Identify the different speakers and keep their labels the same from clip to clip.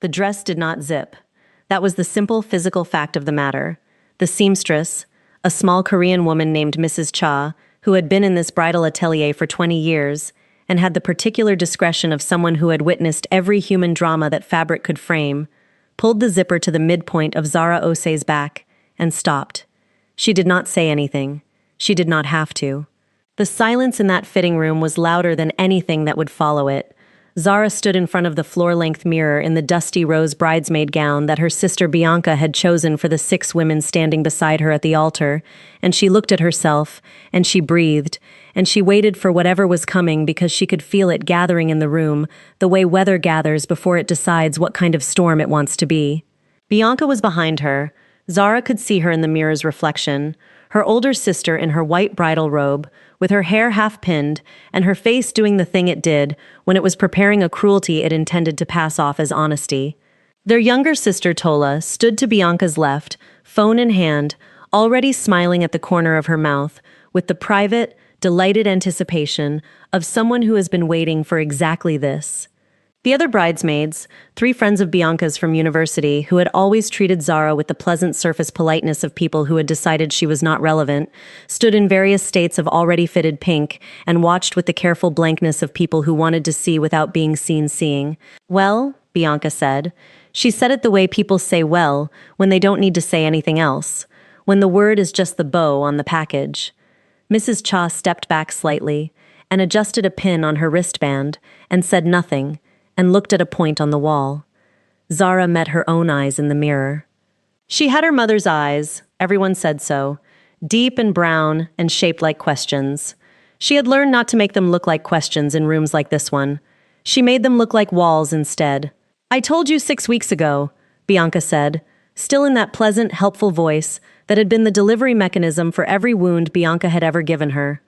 Speaker 1: The dress did not zip. That was the simple physical fact of the matter. The seamstress, a small Korean woman named Mrs. Cha, who had been in this bridal atelier for 20 years, and had the particular discretion of someone who had witnessed every human drama that fabric could frame, pulled the zipper to the midpoint of Zara Ose's back and stopped. She did not say anything. She did not have to. The silence in that fitting room was louder than anything that would follow it. Zara stood in front of the floor-length mirror in the dusty rose bridesmaid gown that her sister Bianca had chosen for the 6 women standing beside her at the altar, and she looked at herself, and she breathed, and she waited for whatever was coming because she could feel it gathering in the room, the way weather gathers before it decides what kind of storm it wants to be. Bianca was behind her. Zara could see her in the mirror's reflection, her older sister in her white bridal robe, with her hair half-pinned and her face doing the thing it did when it was preparing a cruelty it intended to pass off as honesty. Their younger sister Tola stood to Bianca's left, phone in hand, already smiling at the corner of her mouth, with the private, delighted anticipation of someone who has been waiting for exactly this. The other bridesmaids, 3 friends of Bianca's from university who had always treated Zara with the pleasant surface politeness of people who had decided she was not relevant, stood in various states of already fitted pink and watched with the careful blankness of people who wanted to see without being seen seeing. "Well," Bianca said. She said it the way people say well when they don't need to say anything else, when the word is just the bow on the package. Mrs. Cha stepped back slightly and adjusted a pin on her wristband and said nothing, and looked at a point on the wall. Zara met her own eyes in the mirror. She had her mother's eyes, everyone said so, deep and brown and shaped like questions. She had learned not to make them look like questions in rooms like this one. She made them look like walls instead. "I told you 6 weeks ago," Bianca said, still in that pleasant, helpful voice that had been the delivery mechanism for every wound Bianca had ever given her.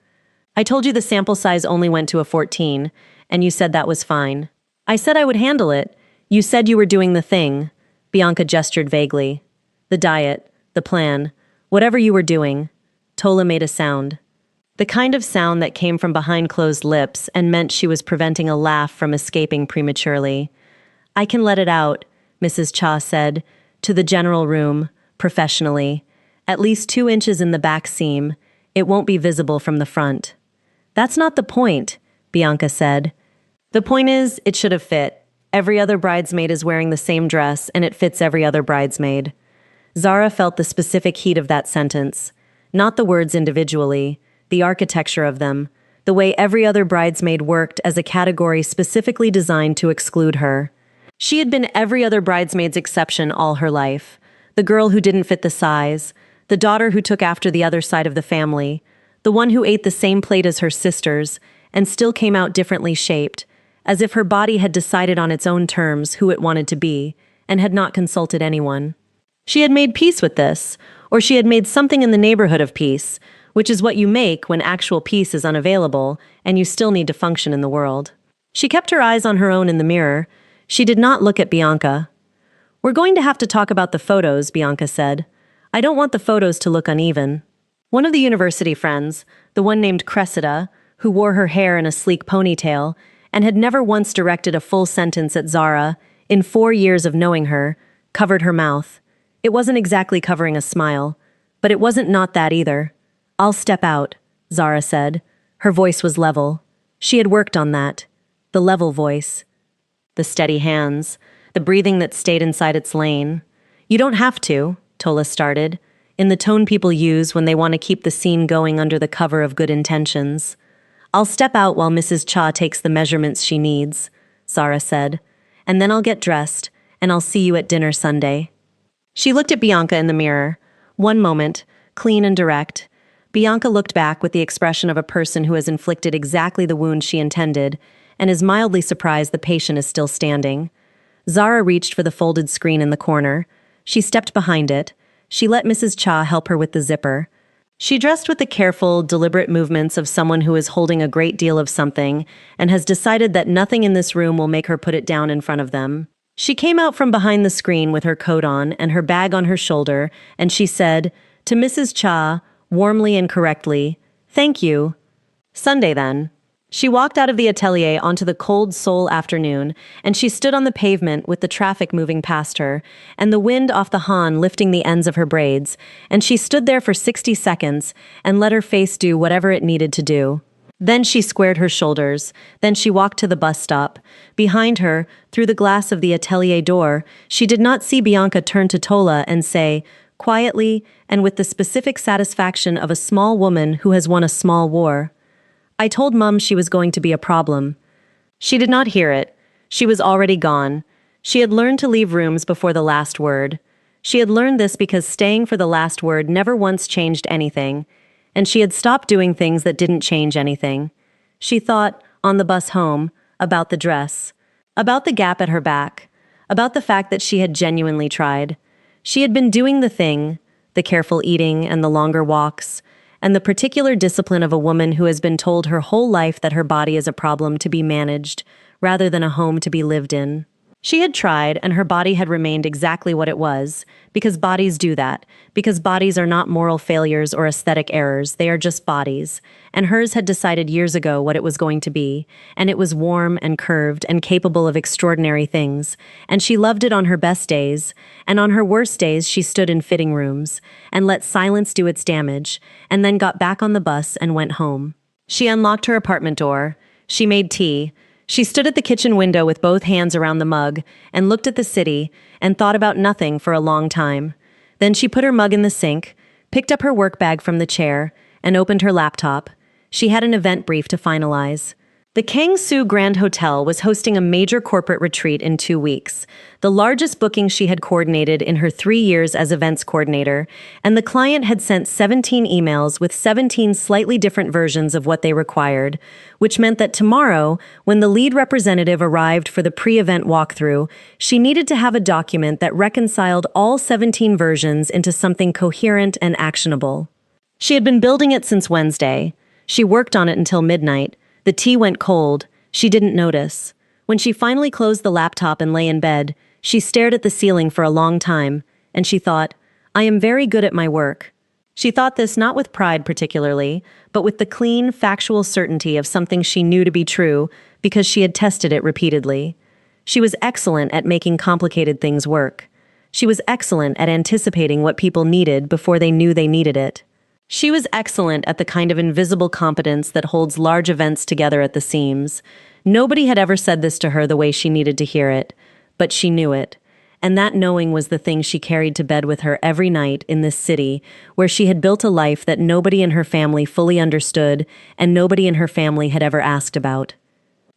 Speaker 1: "I told you the sample size only went to a 14, and you said that was fine. I said I would handle it. You said you were doing the thing." Bianca gestured vaguely. "The diet, the plan, whatever you were doing." Tola made a sound. The kind of sound that came from behind closed lips and meant she was preventing a laugh from escaping prematurely. "I can let it out," Mrs. Cha said, to the general room, professionally. "At least 2 inches in the back seam. It won't be visible from the front." "That's not the point," Bianca said. "The point is, it should have fit. Every other bridesmaid is wearing the same dress, and it fits every other bridesmaid." Zara felt the specific heat of that sentence. Not the words individually, the architecture of them, the way every other bridesmaid worked as a category specifically designed to exclude her. She had been every other bridesmaid's exception all her life. The girl who didn't fit the size, the daughter who took after the other side of the family, the one who ate the same plate as her sisters, and still came out differently shaped, as if her body had decided on its own terms who it wanted to be, and had not consulted anyone. She had made peace with this, or she had made something in the neighborhood of peace, which is what you make when actual peace is unavailable, and you still need to function in the world. She kept her eyes on her own in the mirror. She did not look at Bianca. "We're going to have to talk about the photos," Bianca said. "I don't want the photos to look uneven." One of the university friends, the one named Cressida, who wore her hair in a sleek ponytail, and had never once directed a full sentence at Zara, in 4 years of knowing her, covered her mouth. It wasn't exactly covering a smile, but it wasn't not that either. "I'll step out," Zara said. Her voice was level. She had worked on that. The level voice. The steady hands. The breathing that stayed inside its lane. "You don't have to," Tola started, in the tone people use when they want to keep the scene going under the cover of good intentions. "I'll step out while Mrs. Cha takes the measurements she needs," Zara said, "and then I'll get dressed, and I'll see you at dinner Sunday." She looked at Bianca in the mirror. One moment, clean and direct. Bianca looked back with the expression of a person who has inflicted exactly the wound she intended, and is mildly surprised the patient is still standing. Zara reached for the folded screen in the corner. She stepped behind it. She let Mrs. Cha help her with the zipper. She dressed with the careful, deliberate movements of someone who is holding a great deal of something and has decided that nothing in this room will make her put it down in front of them. She came out from behind the screen with her coat on and her bag on her shoulder, and she said, to Mrs. Cha, warmly and correctly, "Thank you. Sunday then." She walked out of the atelier onto the cold Seoul afternoon, and she stood on the pavement with the traffic moving past her, and the wind off the Han lifting the ends of her braids, and she stood there for 60 seconds and let her face do whatever it needed to do. Then she squared her shoulders, then she walked to the bus stop. Behind her, through the glass of the atelier door, she did not see Bianca turn to Tola and say, quietly and with the specific satisfaction of a small woman who has won a small war, "I told Mum she was going to be a problem." She did not hear it. She was already gone. She had learned to leave rooms before the last word. She had learned this because staying for the last word never once changed anything, and she had stopped doing things that didn't change anything. She thought, on the bus home, about the dress, about the gap at her back, about the fact that she had genuinely tried. She had been doing the thing, the careful eating and the longer walks, and the particular discipline of a woman who has been told her whole life that her body is a problem to be managed, rather than a home to be lived in. She had tried, and her body had remained exactly what it was, because bodies do that, because bodies are not moral failures or aesthetic errors, they are just bodies, and hers had decided years ago what it was going to be, and it was warm and curved and capable of extraordinary things, and she loved it on her best days, and on her worst days she stood in fitting rooms, and let silence do its damage, and then got back on the bus and went home. She unlocked her apartment door, she made tea, she stood at the kitchen window with both hands around the mug and looked at the city and thought about nothing for a long time. Then she put her mug in the sink, picked up her work bag from the chair, and opened her laptop. She had an event brief to finalize. The Kangsu Grand Hotel was hosting a major corporate retreat in 2 weeks, the largest booking she had coordinated in her 3 years as events coordinator, and the client had sent 17 emails with 17 slightly different versions of what they required, which meant that tomorrow, when the lead representative arrived for the pre-event walkthrough, she needed to have a document that reconciled all 17 versions into something coherent and actionable. She had been building it since Wednesday. She worked on it until midnight. The tea went cold. She didn't notice. When she finally closed the laptop and lay in bed, she stared at the ceiling for a long time, and she thought, "I am very good at my work." She thought this not with pride particularly, but with the clean, factual certainty of something she knew to be true because she had tested it repeatedly. She was excellent at making complicated things work. She was excellent at anticipating what people needed before they knew they needed it. She was excellent at the kind of invisible competence that holds large events together at the seams. Nobody had ever said this to her the way she needed to hear it, but she knew it. And that knowing was the thing she carried to bed with her every night in this city, where she had built a life that nobody in her family fully understood and nobody in her family had ever asked about.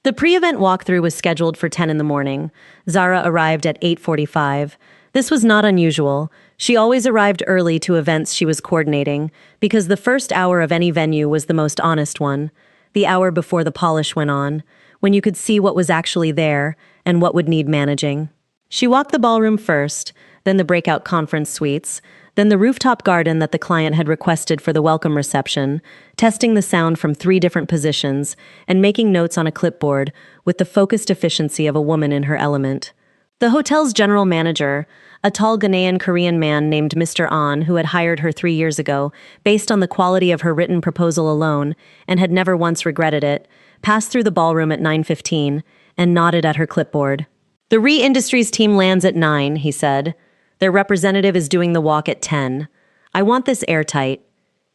Speaker 1: The pre-event walkthrough was scheduled for 10 in the morning. Zara arrived at 8:45. This was not unusual. She always arrived early to events she was coordinating, because the first hour of any venue was the most honest one, the hour before the polish went on, when you could see what was actually there and what would need managing. She walked the ballroom first, then the breakout conference suites, then the rooftop garden that the client had requested for the welcome reception, testing the sound from 3 different positions and making notes on a clipboard with the focused efficiency of a woman in her element. The hotel's general manager, a tall Ghanaian Korean man named Mr. An, who had hired her 3 years ago, based on the quality of her written proposal alone, and had never once regretted it, passed through the ballroom at 9:15 and nodded at her clipboard. "The Re Industries team lands at 9, he said. "Their representative is doing the walk at 10. I want this airtight."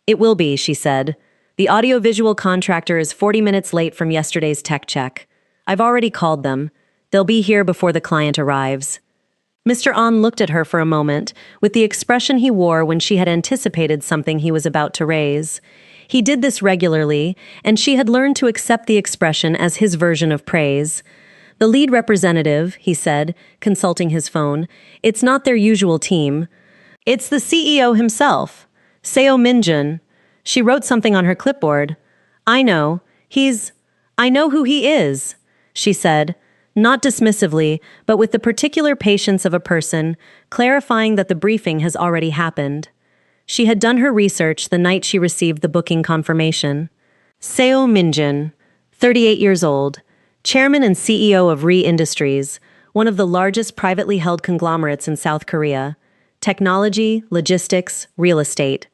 Speaker 1: "It will be," she said. "The audiovisual contractor is 40 minutes late from yesterday's tech check. I've already called them. They'll be here before the client arrives." Mr. An looked at her for a moment, with the expression he wore when she had anticipated something he was about to raise. He did this regularly, and she had learned to accept the expression as his version of praise. "The lead representative," he said, consulting his phone, "it's not their usual team. It's the CEO himself, Seo Min-jun." She wrote something on her clipboard. I know who he is," she said, not dismissively, but with the particular patience of a person, clarifying that the briefing has already happened. She had done her research the night she received the booking confirmation. Seo Min-jun, 38 years old, chairman and CEO of Re Industries, one of the largest privately held conglomerates in South Korea. Technology, logistics, real estate.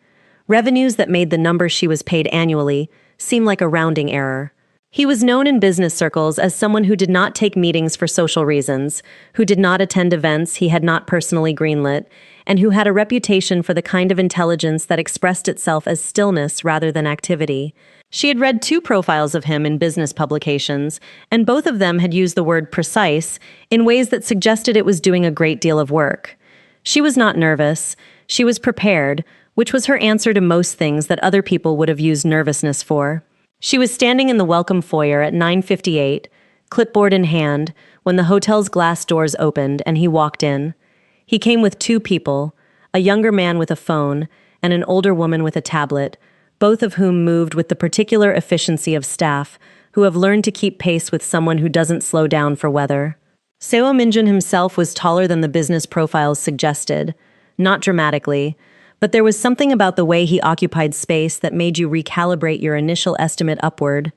Speaker 1: Revenues that made the number she was paid annually seem like a rounding error. He was known in business circles as someone who did not take meetings for social reasons, who did not attend events he had not personally greenlit, and who had a reputation for the kind of intelligence that expressed itself as stillness rather than activity. She had read 2 profiles of him in business publications, and both of them had used the word precise in ways that suggested it was doing a great deal of work. She was not nervous. She was prepared, which was her answer to most things that other people would have used nervousness for. She was standing in the welcome foyer at 9:58, clipboard in hand, when the hotel's glass doors opened and he walked in. He came with 2 people, a younger man with a phone and an older woman with a tablet, both of whom moved with the particular efficiency of staff who have learned to keep pace with someone who doesn't slow down for weather. Seo Minjun himself was taller than the business profiles suggested, not dramatically, but there was something about the way he occupied space that made you recalibrate your initial estimate upward.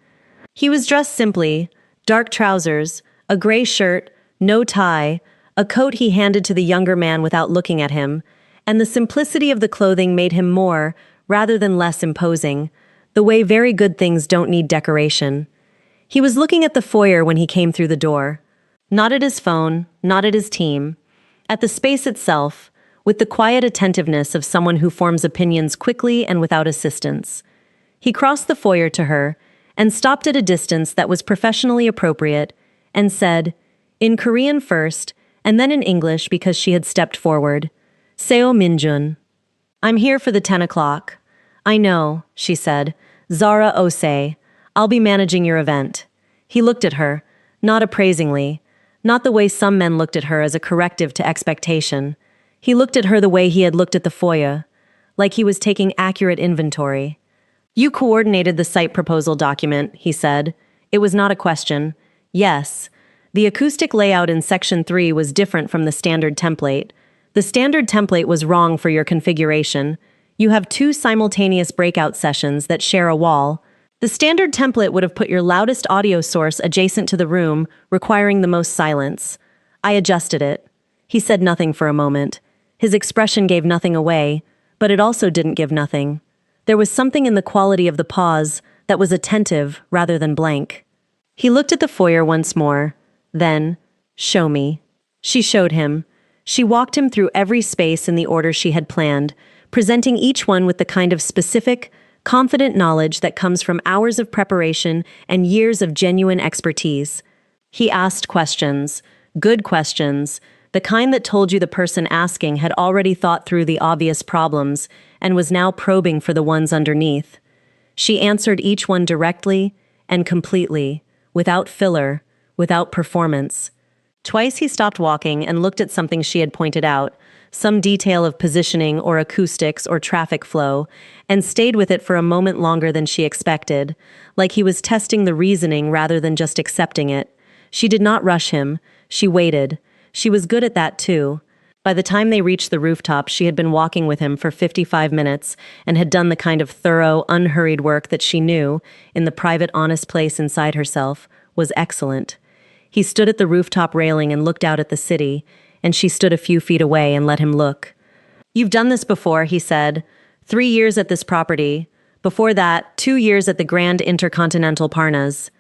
Speaker 1: He was dressed simply, dark trousers, a gray shirt, no tie, a coat he handed to the younger man without looking at him, and the simplicity of the clothing made him more, rather than less imposing, the way very good things don't need decoration. He was looking at the foyer when he came through the door. Not at his phone, not at his team. At the space itself, with the quiet attentiveness of someone who forms opinions quickly and without assistance. He crossed the foyer to her and stopped at a distance that was professionally appropriate and said, in Korean first, and then in English because she had stepped forward, Seo Minjun. I'm here for the 10 o'clock. I know, she said. Zara Osei. I'll be managing your event. He looked at her, not appraisingly, not the way some men looked at her as a corrective to expectation. He looked at her the way he had looked at the foyer, like he was taking accurate inventory. You coordinated the site proposal document, he said. It was not a question. Yes. The acoustic layout in Section 3 was different from the standard template. The standard template was wrong for your configuration. You have 2 simultaneous breakout sessions that share a wall. The standard template would have put your loudest audio source adjacent to the room, requiring the most silence. I adjusted it. He said nothing for a moment. His expression gave nothing away, but it also didn't give nothing. There was something in the quality of the pause that was attentive rather than blank. He looked at the foyer once more. Then, show me. She showed him. She walked him through every space in the order she had planned, presenting each one with the kind of specific, confident knowledge that comes from hours of preparation and years of genuine expertise. He asked questions, good questions, the kind that told you the person asking had already thought through the obvious problems and was now probing for the ones underneath. She answered each one directly and completely, without filler, without performance. Twice he stopped walking and looked at something she had pointed out, some detail of positioning or acoustics or traffic flow, and stayed with it for a moment longer than she expected, like he was testing the reasoning rather than just accepting it. She did not rush him. She waited. She was good at that too. By the time they reached the rooftop, she had been walking with him for 55 minutes and had done the kind of thorough, unhurried work that she knew, in the private, honest place inside herself, was excellent. He stood at the rooftop railing and looked out at the city, and she stood a few feet away and let him look. You've done this before, he said. 3 years at this property. Before that, 2 years at the Grand Intercontinental Parnas.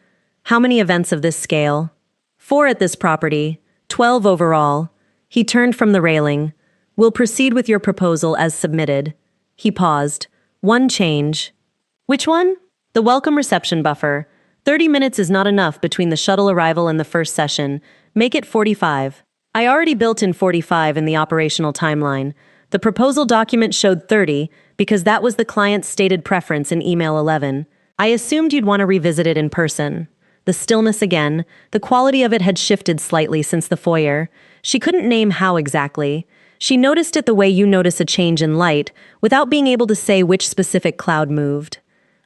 Speaker 1: How many events of this scale? 4 at this property. 12 overall. He turned from the railing. We'll proceed with your proposal as submitted. He paused. One change. Which one? The welcome reception buffer. 30 minutes is not enough between the shuttle arrival and the first session. Make it 45. I already built in 45 in the operational timeline. The proposal document showed 30 because that was the client's stated preference in email 11. I assumed you'd want to revisit it in person. The stillness again, the quality of it had shifted slightly since the foyer. She couldn't name how exactly. She noticed it the way you notice a change in light, without being able to say which specific cloud moved.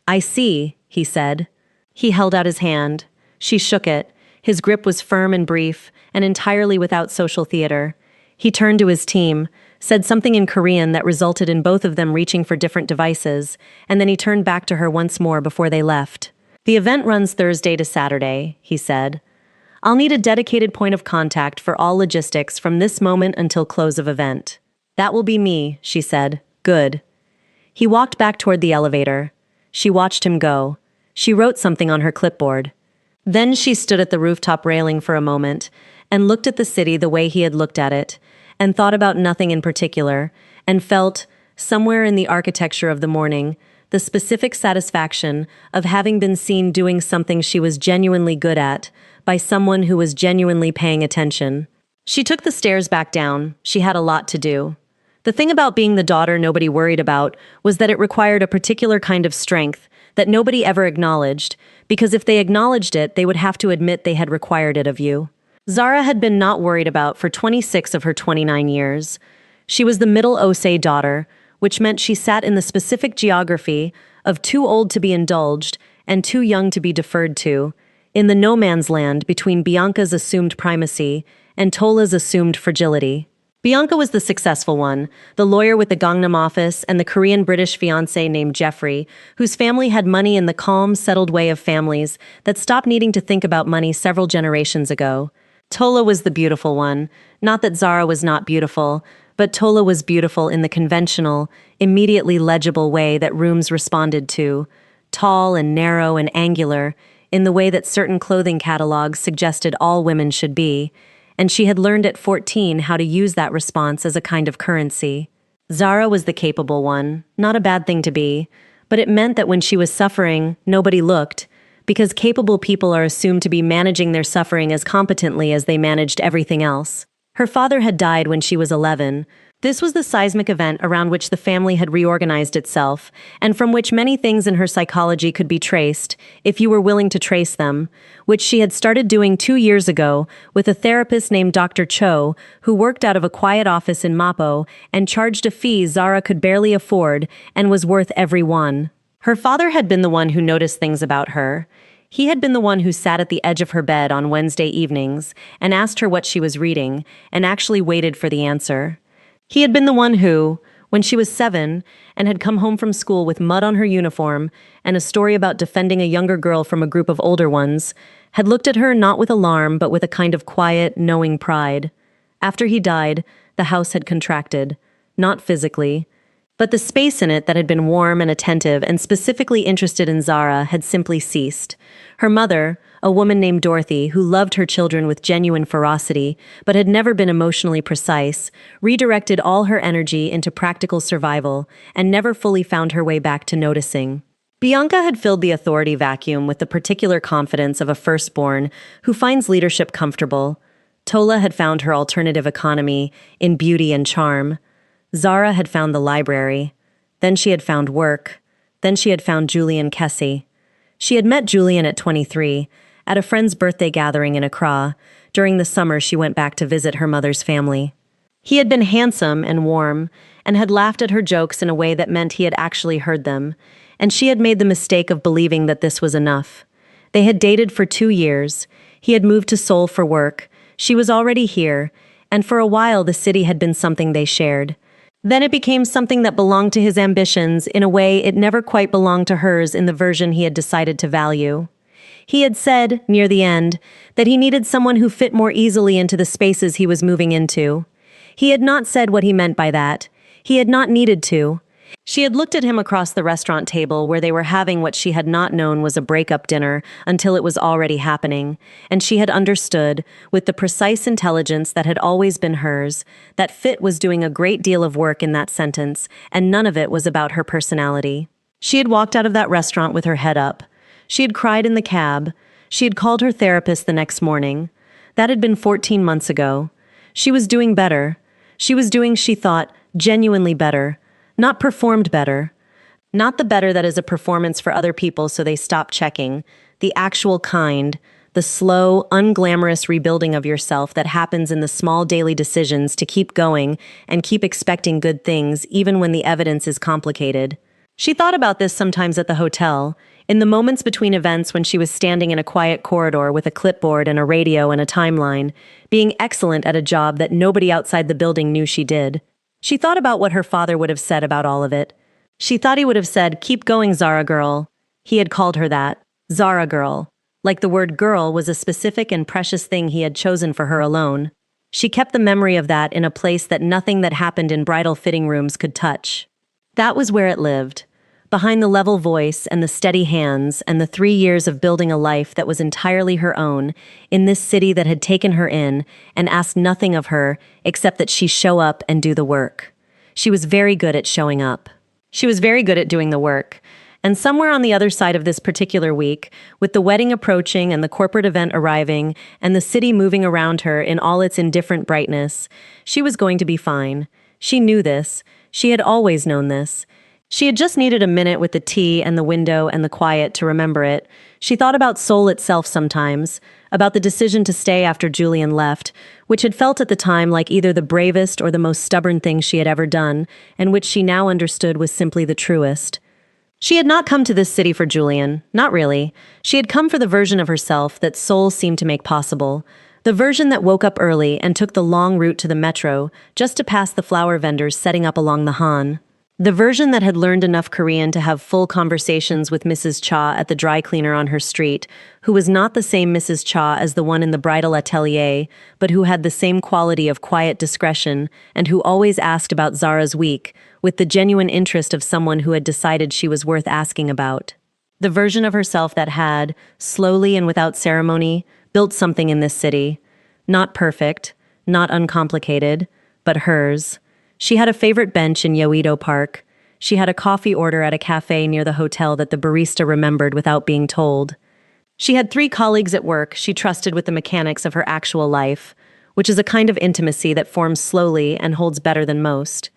Speaker 1: I see, he said. He held out his hand. She shook it. His grip was firm and brief, and entirely without social theater. He turned to his team, said something in Korean that resulted in both of them reaching for different devices, and then he turned back to her once more before they left. The event runs Thursday to Saturday, he said. I'll need a dedicated point of contact for all logistics from this moment until close of event. That will be me, she said. Good. He walked back toward the elevator. She watched him go. She wrote something on her clipboard. Then she stood at the rooftop railing for a moment and looked at the city the way he had looked at it, and thought about nothing in particular, and felt, somewhere in the architecture of the morning, the specific satisfaction of having been seen doing something she was genuinely good at by someone who was genuinely paying attention. She took the stairs back down. She had a lot to do. The thing about being the daughter nobody worried about was that it required a particular kind of strength that nobody ever acknowledged, because if they acknowledged it, they would have to admit they had required it of you. Zara had been not worried about for 26 of her 29 years. She was the middle Osei daughter, which meant she sat in the specific geography of too old to be indulged and too young to be deferred to, in the no man's land between Bianca's assumed primacy and Tola's assumed fragility. Bianca was the successful one, the lawyer with the Gangnam office and the Korean-British fiancé named Jeffrey, whose family had money in the calm, settled way of families that stopped needing to think about money several generations ago. Tola was the beautiful one. Not that Zara was not beautiful, but Tola was beautiful in the conventional, immediately legible way that rooms responded to, tall and narrow and angular, in the way that certain clothing catalogs suggested all women should be, and she had learned at 14 how to use that response as a kind of currency. Zara was the capable one, not a bad thing to be, but it meant that when she was suffering, nobody looked, because capable people are assumed to be managing their suffering as competently as they managed everything else. Her father had died when she was 11. This was the seismic event around which the family had reorganized itself, and from which many things in her psychology could be traced, if you were willing to trace them, which she had started doing 2 years ago with a therapist named Dr. Cho, who worked out of a quiet office in Mapo and charged a fee Zara could barely afford and was worth every one. Her father had been the one who noticed things about her. He had been the one who sat at the edge of her bed on Wednesday evenings and asked her what she was reading, and actually waited for the answer. He had been the one who, when she was 7 and had come home from school with mud on her uniform and a story about defending a younger girl from a group of older ones, had looked at her not with alarm but with a kind of quiet, knowing pride. After he died, the house had contracted, not physically, but the space in it that had been warm and attentive and specifically interested in Zara had simply ceased. Her mother, a woman named Dorothy, who loved her children with genuine ferocity, but had never been emotionally precise, redirected all her energy into practical survival and never fully found her way back to noticing. Bianca had filled the authority vacuum with the particular confidence of a firstborn who finds leadership comfortable. Tola had found her alternative economy in beauty and charm. Zara had found the library. Then she had found work. Then she had found Julian Kessie. She had met Julian at 23, at a friend's birthday gathering in Accra. During the summer, she went back to visit her mother's family. He had been handsome and warm, and had laughed at her jokes in a way that meant he had actually heard them, and she had made the mistake of believing that this was enough. They had dated for 2 years. He had moved to Seoul for work. She was already here, and for a while the city had been something they shared. Then it became something that belonged to his ambitions in a way it never quite belonged to hers in the version he had decided to value. He had said, near the end, that he needed someone who fit more easily into the spaces he was moving into. He had not said what he meant by that. He had not needed to. She had looked at him across the restaurant table where they were having what she had not known was a breakup dinner until it was already happening, and she had understood, with the precise intelligence that had always been hers, that Fit was doing a great deal of work in that sentence, and none of it was about her personality. She had walked out of that restaurant with her head up. She had cried in the cab. She had called her therapist the next morning. That had been 14 months ago. She was doing better. She was doing, she thought, genuinely better. Not performed better. Not the better that is a performance for other people so they stop checking. The actual kind. The slow, unglamorous rebuilding of yourself that happens in the small daily decisions to keep going and keep expecting good things even when the evidence is complicated. She thought about this sometimes at the hotel, in the moments between events when she was standing in a quiet corridor with a clipboard and a radio and a timeline, being excellent at a job that nobody outside the building knew she did. She thought about what her father would have said about all of it. She thought he would have said, "Keep going, Zara girl." He had called her that, Zara girl. Like the word girl was a specific and precious thing he had chosen for her alone. She kept the memory of that in a place that nothing that happened in bridal fitting rooms could touch. That was where it lived. Behind the level voice and the steady hands and the 3 years of building a life that was entirely her own, in this city that had taken her in and asked nothing of her except that she show up and do the work. She was very good at showing up. She was very good at doing the work. And somewhere on the other side of this particular week, with the wedding approaching and the corporate event arriving and the city moving around her in all its indifferent brightness, she was going to be fine. She knew this. She had always known this. She had just needed a minute with the tea and the window and the quiet to remember it. She thought about Seoul itself sometimes, about the decision to stay after Julian left, which had felt at the time like either the bravest or the most stubborn thing she had ever done, and which she now understood was simply the truest. She had not come to this city for Julian, not really. She had come for the version of herself that Seoul seemed to make possible. The version that woke up early and took the long route to the metro just to pass the flower vendors setting up along the Han. The version that had learned enough Korean to have full conversations with Mrs. Cha at the dry cleaner on her street, who was not the same Mrs. Cha as the one in the bridal atelier, but who had the same quality of quiet discretion and who always asked about Zara's week, with the genuine interest of someone who had decided she was worth asking about. The version of herself that had, slowly and without ceremony, built something in this city. Not perfect, not uncomplicated, but hers. She had a favorite bench in Yoido Park. She had a coffee order at a cafe near the hotel that the barista remembered without being told. She had 3 colleagues at work she trusted with the mechanics of her actual life, which is a kind of intimacy that forms slowly and holds better than most.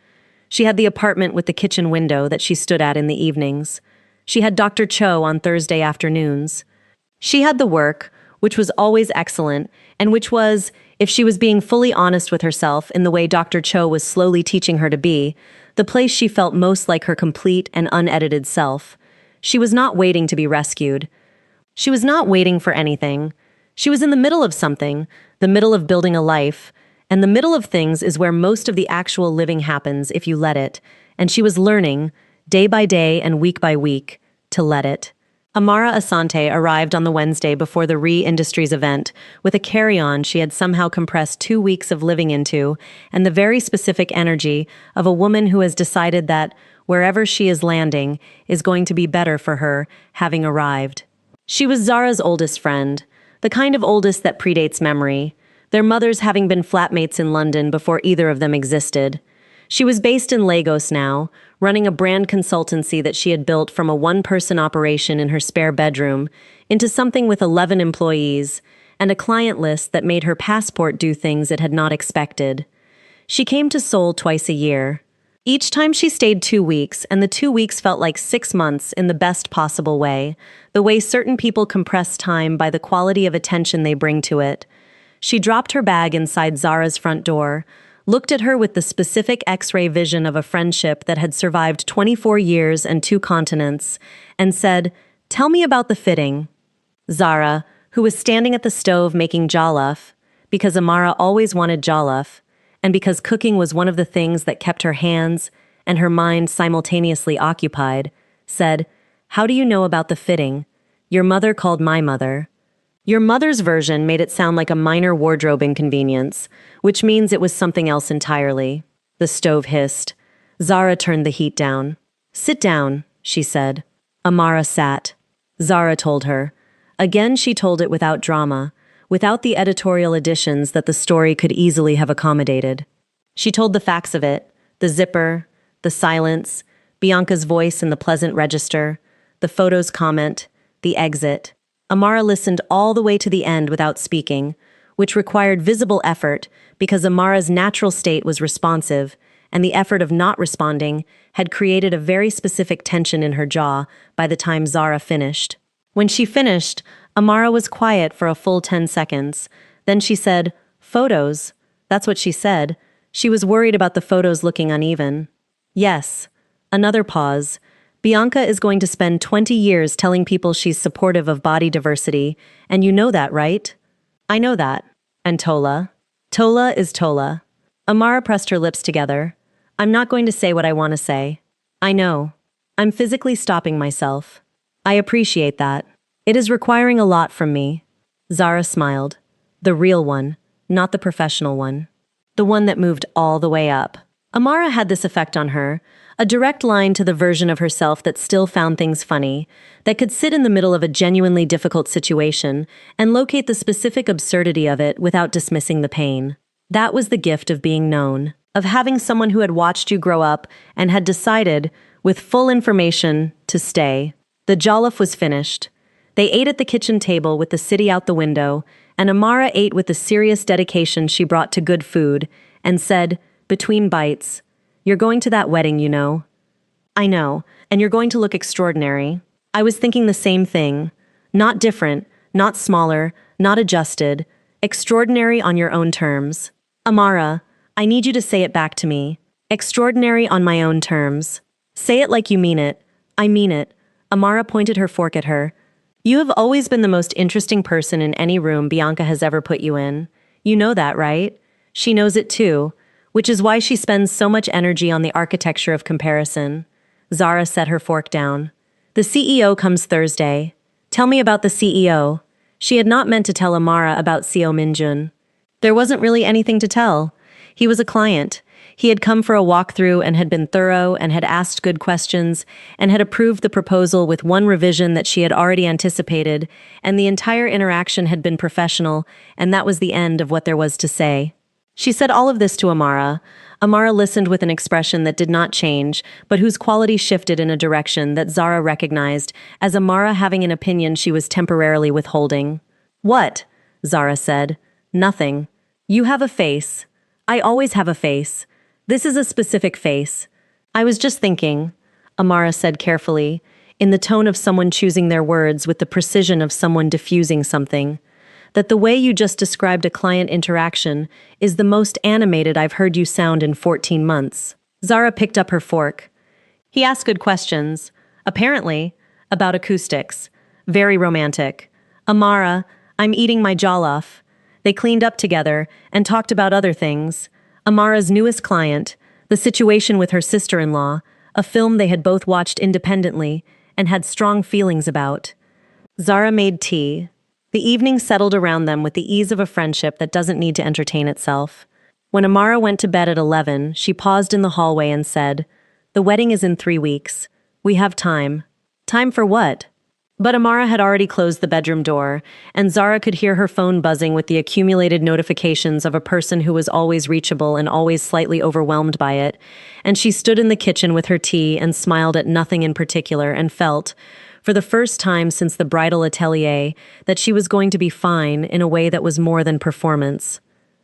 Speaker 1: She had the apartment with the kitchen window that she stood at in the evenings. She had Dr. Cho on Thursday afternoons. She had the work, which was always excellent, and which was, if she was being fully honest with herself in the way Dr. Cho was slowly teaching her to be, the place she felt most like her complete and unedited self. She was not waiting to be rescued. She was not waiting for anything. She was in the middle of something, the middle of building a life, and the middle of things is where most of the actual living happens if you let it, and she was learning, day by day and week by week, to let it. Amara Asante arrived on the Wednesday before the Re-Industries event with a carry-on she had somehow compressed 2 weeks of living into and the very specific energy of a woman who has decided that wherever she is landing is going to be better for her, having arrived. She was Zara's oldest friend, the kind of oldest that predates memory, their mothers having been flatmates in London before either of them existed. She was based in Lagos now, running a brand consultancy that she had built from a one-person operation in her spare bedroom into something with 11 employees and a client list that made her passport do things it had not expected. She came to Seoul twice a year. Each time she stayed 2 weeks, and the 2 weeks felt like 6 months in the best possible way, the way certain people compress time by the quality of attention they bring to it. She dropped her bag inside Zara's front door, looked at her with the specific X-ray vision of a friendship that had survived 24 years and 2 continents, and said, "Tell me about the fitting." Zara, who was standing at the stove making jollof, because Amara always wanted jollof, and because cooking was one of the things that kept her hands and her mind simultaneously occupied, said, "How do you know about the fitting? Your mother called my mother." Your mother's version made it sound like a minor wardrobe inconvenience, which means it was something else entirely. The stove hissed. Zara turned the heat down. "Sit down," she said. Amara sat. Zara told her. Again she told it without drama, without the editorial additions that the story could easily have accommodated. She told the facts of it, the zipper, the silence, Bianca's voice in the pleasant register, the photo's comment, the exit. Amara listened all the way to the end without speaking, which required visible effort because Amara's natural state was responsive, and the effort of not responding had created a very specific tension in her jaw by the time Zara finished. When she finished, Amara was quiet for a full 10 seconds. Then she said, "Photos." That's what she said. She was worried about the photos looking uneven. "Yes." Another pause. Bianca is going to spend 20 years telling people she's supportive of body diversity, and you know that, right? I know that. And Tola? Tola is Tola. Amara pressed her lips together. I'm not going to say what I want to say. I know. I'm physically stopping myself. I appreciate that. It is requiring a lot from me. Zara smiled. The real one, not the professional one. The one that moved all the way up. Amara had this effect on her, a direct line to the version of herself that still found things funny, that could sit in the middle of a genuinely difficult situation and locate the specific absurdity of it without dismissing the pain. That was the gift of being known, of having someone who had watched you grow up and had decided, with full information, to stay. The jollof was finished. They ate at the kitchen table with the city out the window, and Amara ate with the serious dedication she brought to good food, and said, between bites, "You're going to that wedding, you know." "I know, and you're going to look extraordinary." I was thinking the same thing. Not different, not smaller, not adjusted. Extraordinary on your own terms. Amara, I need you to say it back to me. Extraordinary on my own terms. Say it like you mean it. I mean it. Amara pointed her fork at her. You have always been the most interesting person in any room Bianca has ever put you in. You know that, right? She knows it too, which is why she spends so much energy on the architecture of comparison. Zara set her fork down. The CEO comes Thursday. Tell me about the CEO. She had not meant to tell Amara about Seo Minjun. There wasn't really anything to tell. He was a client. He had come for a walkthrough and had been thorough and had asked good questions and had approved the proposal with one revision that she had already anticipated, and the entire interaction had been professional, and that was the end of what there was to say. She said all of this to Amara. Amara listened with an expression that did not change, but whose quality shifted in a direction that Zara recognized as Amara having an opinion she was temporarily withholding. What? Zara said. Nothing. You have a face. I always have a face. This is a specific face. I was just thinking, Amara said carefully, in the tone of someone choosing their words with the precision of someone diffusing something, that the way you just described a client interaction is the most animated I've heard you sound in 14 months. Zara picked up her fork. He asked good questions, apparently, about acoustics. Very romantic. Amara, I'm eating my jollof. They cleaned up together and talked about other things. Amara's newest client, the situation with her sister-in-law, a film they had both watched independently and had strong feelings about. Zara made tea. The evening settled around them with the ease of a friendship that doesn't need to entertain itself. When Amara went to bed at 11, she paused in the hallway and said, "The wedding is in 3 weeks. We have time." Time for what? But Amara had already closed the bedroom door, and Zara could hear her phone buzzing with the accumulated notifications of a person who was always reachable and always slightly overwhelmed by it, and she stood in the kitchen with her tea and smiled at nothing in particular and felt, for the first time since the bridal atelier, that she was going to be fine in a way that was more than performance.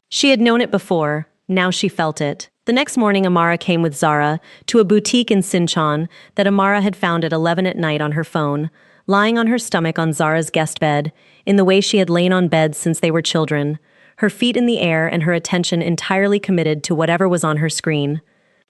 Speaker 1: She had known it before, now she felt it. The next morning Amara came with Zara to a boutique in Sinchon that Amara had found at 11 at night on her phone, lying on her stomach on Zara's guest bed, in the way she had lain on beds since they were children, her feet in the air and her attention entirely committed to whatever was on her screen.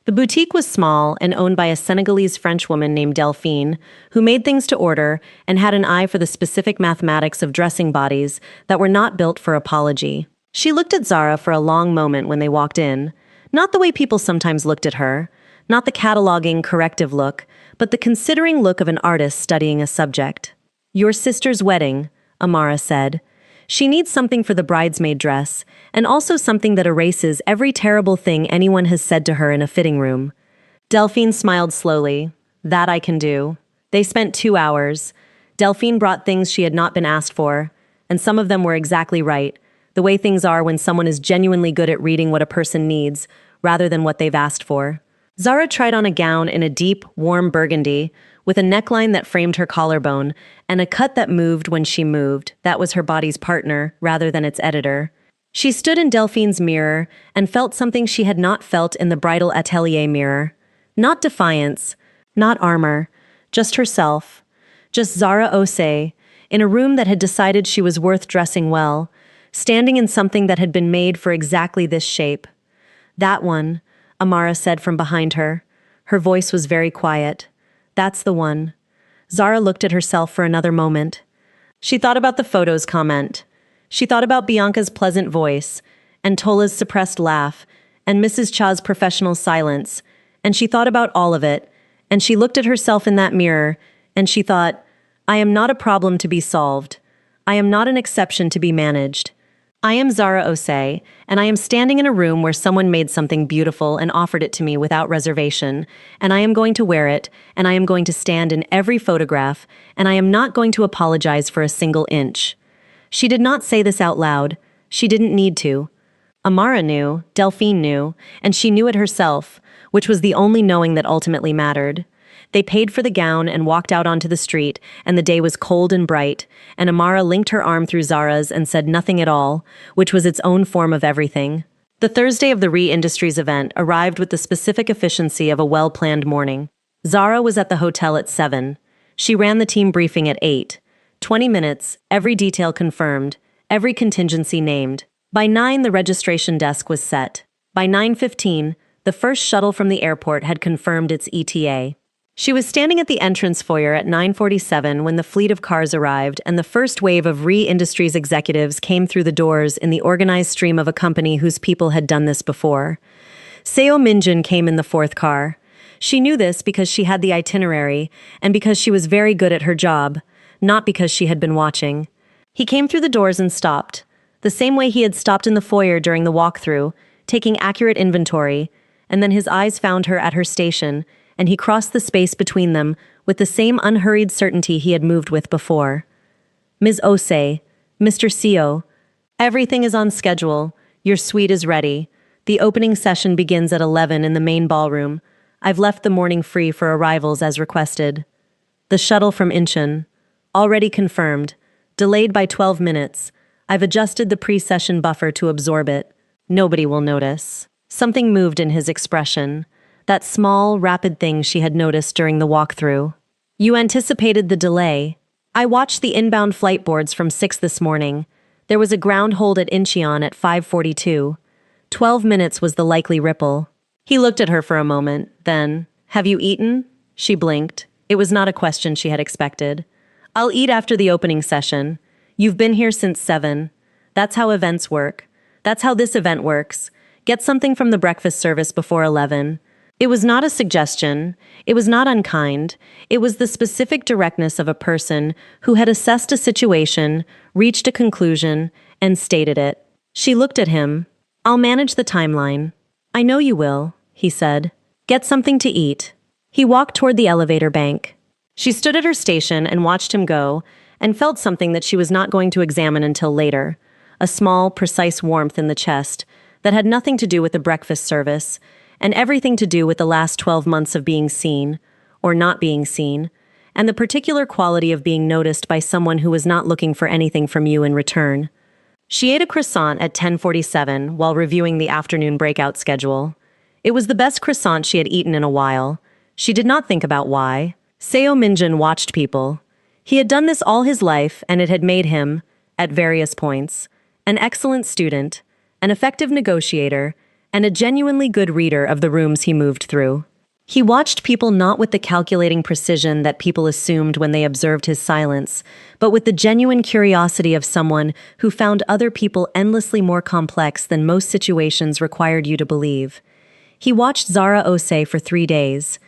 Speaker 1: The boutique was small and owned by a Senegalese French woman named Delphine, who made things to order and had an eye for the specific mathematics of dressing bodies that were not built for apology. She looked at Zara for a long moment when they walked in, not the way people sometimes looked at her, not the cataloging, corrective look, but the considering look of an artist studying a subject. "Your sister's wedding," Amara said. "She needs something for the bridesmaid dress, and also something that erases every terrible thing anyone has said to her in a fitting room." Delphine smiled slowly. "That I can do." They spent 2 hours. Delphine brought things she had not been asked for, and some of them were exactly right, the way things are when someone is genuinely good at reading what a person needs, rather than what they've asked for. Zara tried on a gown in a deep, warm burgundy, with a neckline that framed her collarbone, and a cut that moved when she moved. That was her body's partner, rather than its editor. She stood in Delphine's mirror and felt something she had not felt in the bridal atelier mirror. Not defiance, not armor, just herself. Just Zara Osei, in a room that had decided she was worth dressing well, standing in something that had been made for exactly this shape. "That one," Amara said from behind her. Her voice was very quiet. "That's the one." Zara looked at herself for another moment. She thought about the photos comment. She thought about Bianca's pleasant voice, and Tola's suppressed laugh, and Mrs. Cha's professional silence, and she thought about all of it, and she looked at herself in that mirror, and she thought, "I am not a problem to be solved. I am not an exception to be managed. I am Zara Osei, and I am standing in a room where someone made something beautiful and offered it to me without reservation, and I am going to wear it, and I am going to stand in every photograph, and I am not going to apologize for a single inch. She did not say this out loud. She didn't need to. Amara knew, Delphine knew, and she knew it herself, which was the only knowing that ultimately mattered. They paid for the gown and walked out onto the street, and the day was cold and bright, and Amara linked her arm through Zara's and said nothing at all, which was its own form of everything. The Thursday of the Re-Industries event arrived with the specific efficiency of a well-planned morning. Zara was at the hotel at 7. She ran the team briefing at 8. 20 minutes, every detail confirmed, every contingency named. By 9, the registration desk was set. By 9:15, the first shuttle from the airport had confirmed its ETA. She was standing at the entrance foyer at 9:47 when the fleet of cars arrived and the first wave of Re-Industries executives came through the doors in the organized stream of a company whose people had done this before. Seo Minjin came in the fourth car. She knew this because she had the itinerary and because she was very good at her job, not because she had been watching. He came through the doors and stopped, the same way he had stopped in the foyer during the walkthrough, taking accurate inventory, and then his eyes found her at her station, and he crossed the space between them with the same unhurried certainty he had moved with before. Ms. Osei, Mr. Seo, everything is on schedule. Your suite is ready. The opening session begins at 11 in the main ballroom. I've left the morning free for arrivals as requested. The shuttle from Incheon, already confirmed, delayed by 12 minutes. I've adjusted the pre-session buffer to absorb it. Nobody will notice. Something moved in his expression. That small, rapid thing she had noticed during the walkthrough. You anticipated the delay. I watched the inbound flight boards from 6 this morning. There was a ground hold at Incheon at 5:42. 12 minutes was the likely ripple. He looked at her for a moment, then, have you eaten? She blinked. It was not a question she had expected. I'll eat after the opening session. You've been here since 7. That's how events work. That's how this event works. Get something from the breakfast service before 11. It was not a suggestion. It was not unkind. It was the specific directness of a person who had assessed a situation, reached a conclusion, and stated it. She looked at him. I'll manage the timeline. I know you will, he said. Get something to eat. He walked toward the elevator bank. She stood at her station and watched him go, and felt something that she was not going to examine until later. A small, precise warmth in the chest that had nothing to do with the breakfast service, and everything to do with the last 12 months of being seen, or not being seen, and the particular quality of being noticed by someone who was not looking for anything from you in return. She ate a croissant at 10:47 while reviewing the afternoon breakout schedule. It was the best croissant she had eaten in a while. She did not think about why. Seo Minjin watched people. He had done this all his life, and it had made him, at various points, an excellent student, an effective negotiator, and a genuinely good reader of the rooms he moved through. He watched people not with the calculating precision that people assumed when they observed his silence, but with the genuine curiosity of someone who found other people endlessly more complex than most situations required you to believe. He watched Zara Osei for 3 days.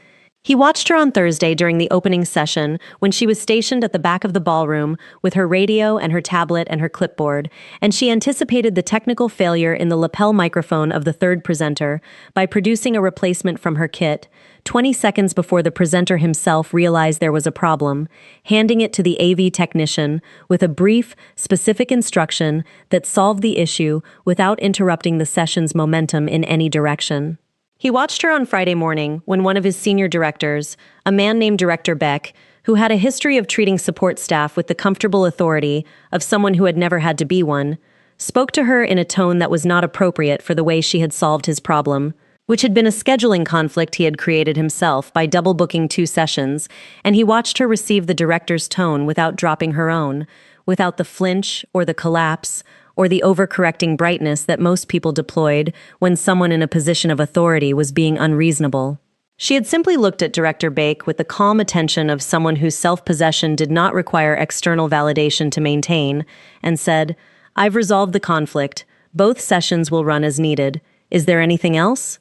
Speaker 1: He watched her on Thursday during the opening session when she was stationed at the back of the ballroom with her radio and her tablet and her clipboard, and she anticipated the technical failure in the lapel microphone of the third presenter by producing a replacement from her kit, 20 seconds before the presenter himself realized there was a problem, handing it to the AV technician with a brief, specific instruction that solved the issue without interrupting the session's momentum in any direction. He watched her on Friday morning when one of his senior directors, a man named Director Beck, who had a history of treating support staff with the comfortable authority of someone who had never had to be one, spoke to her in a tone that was not appropriate for the way she had solved his problem, which had been a scheduling conflict he had created himself by double-booking 2 sessions, and he watched her receive the director's tone without dropping her own, without the flinch or the collapse, or the overcorrecting brightness that most people deployed when someone in a position of authority was being unreasonable. She had simply looked at Director Bake with the calm attention of someone whose self-possession did not require external validation to maintain, and said, I've resolved the conflict. Both sessions will run as needed. Is there anything else?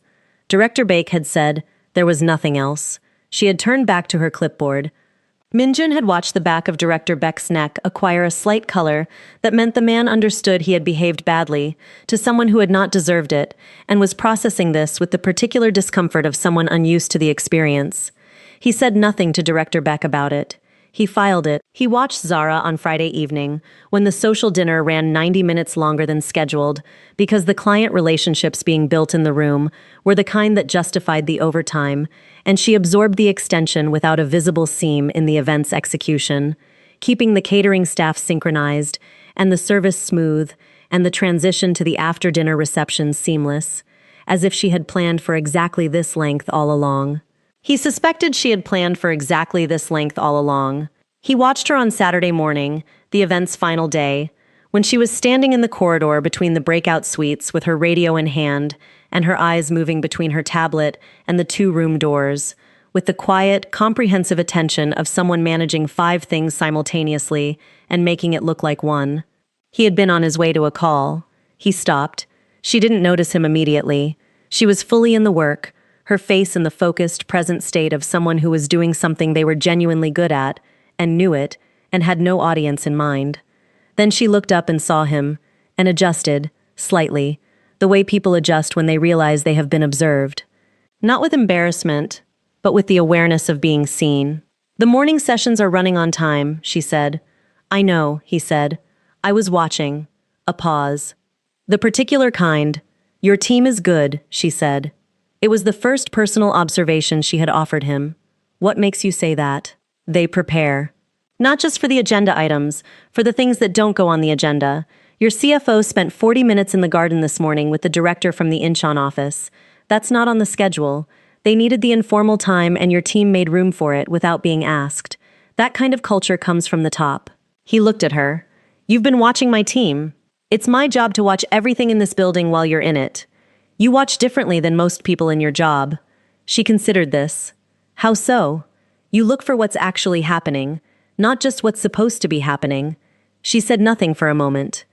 Speaker 1: Director Bake had said, there was nothing else. She had turned back to her clipboard. Minjun had watched the back of Director Beck's neck acquire a slight color that meant the man understood he had behaved badly to someone who had not deserved it, and was processing this with the particular discomfort of someone unused to the experience. He said nothing to Director Beck about it. He filed it. He watched Zara on Friday evening, when the social dinner ran 90 minutes longer than scheduled, because the client relationships being built in the room were the kind that justified the overtime, and she absorbed the extension without a visible seam in the event's execution, keeping the catering staff synchronized, and the service smooth, and the transition to the after-dinner reception seamless, as if she had planned for exactly this length all along. He suspected she had planned for exactly this length all along. He watched her on Saturday morning, the event's final day, when she was standing in the corridor between the breakout suites with her radio in hand and her eyes moving between her tablet and the two-room doors, with the quiet, comprehensive attention of someone managing 5 things simultaneously and making it look like one. He had been on his way to a call. He stopped. She didn't notice him immediately. She was fully in the work, her face in the focused, present state of someone who was doing something they were genuinely good at, and knew it, and had no audience in mind. Then she looked up and saw him, and adjusted, slightly, the way people adjust when they realize they have been observed. Not with embarrassment, but with the awareness of being seen. "The morning sessions are running on time," she said. "I know," he said. "I was watching." A pause. "The particular kind. Your team is good," she said. It was the first personal observation she had offered him. "What makes you say that?" "They prepare. Not just for the agenda items, for the things that don't go on the agenda. Your CFO spent 40 minutes in the garden this morning with the director from the Incheon office. That's not on the schedule. They needed the informal time and your team made room for it without being asked. That kind of culture comes from the top." He looked at her. "You've been watching my team. It's my job to watch everything in this building while you're in it. You watch differently than most people in your job." She considered this. "How so?" "You look for what's actually happening, not just what's supposed to be happening." She said nothing for a moment.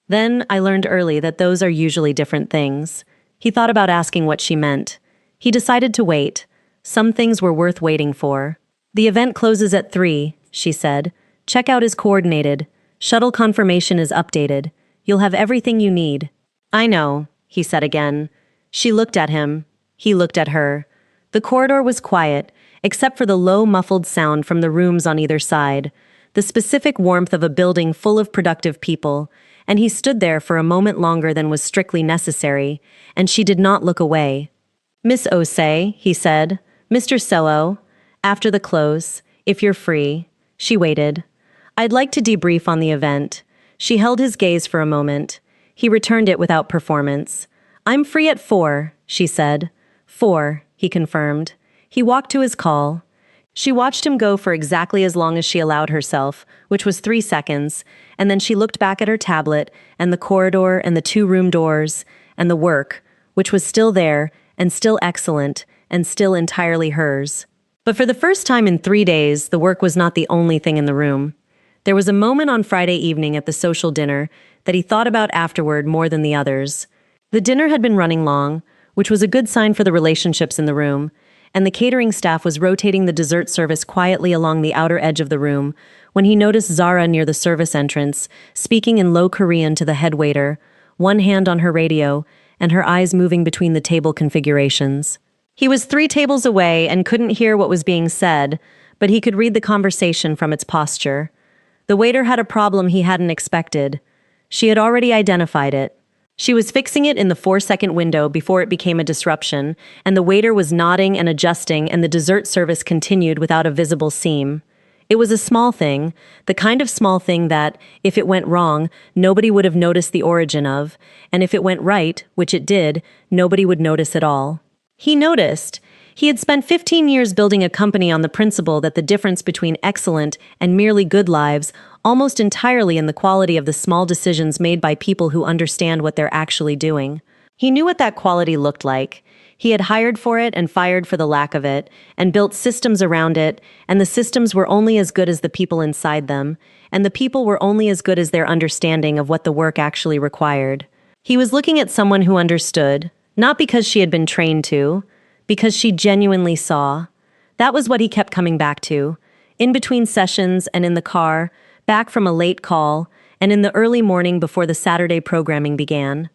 Speaker 1: "Then I learned early that those are usually different things." He thought about asking what she meant. He decided to wait. Some things were worth waiting for. "The event closes at 3, she said. "Checkout is coordinated. Shuttle confirmation is updated. You'll have everything you need." "I know," he said again. She looked at him. He looked at her. The corridor was quiet, except for the low, muffled sound from the rooms on either side, the specific warmth of a building full of productive people, and he stood there for a moment longer than was strictly necessary, and she did not look away. "Miss Osei," he said. "Mr. Seo, after the close, if you're free." She waited. "I'd like to debrief on the event." She held his gaze for a moment. He returned it without performance. "I'm free at 4, she said. 4, he confirmed. He walked to his call. She watched him go for exactly as long as she allowed herself, which was 3 seconds, and then she looked back at her tablet, and the corridor, and the 2-room doors, and the work, which was still there, and still excellent, and still entirely hers. But for the first time in 3 days, the work was not the only thing in the room. There was a moment on Friday evening at the social dinner that he thought about afterward more than the others. The dinner had been running long, which was a good sign for the relationships in the room, and the catering staff was rotating the dessert service quietly along the outer edge of the room when he noticed Zara near the service entrance, speaking in low Korean to the head waiter, one hand on her radio, and her eyes moving between the table configurations. He was 3 tables away and couldn't hear what was being said, but he could read the conversation from its posture. The waiter had a problem he hadn't expected. She had already identified it. She was fixing it in the 4-second window before it became a disruption, and the waiter was nodding and adjusting, and the dessert service continued without a visible seam. It was a small thing, the kind of small thing that, if it went wrong, nobody would have noticed the origin of, and if it went right, which it did, nobody would notice at all. He noticed. He had spent 15 years building a company on the principle that the difference between excellent and merely good lives almost entirely in the quality of the small decisions made by people who understand what they're actually doing. He knew what that quality looked like. He had hired for it and fired for the lack of it, and built systems around it, and the systems were only as good as the people inside them, and the people were only as good as their understanding of what the work actually required. He was looking at someone who understood, not because she had been trained to, because she genuinely saw. That was what he kept coming back to. in between sessions and in the car, back from a late call, and in the early morning before the Saturday programming began.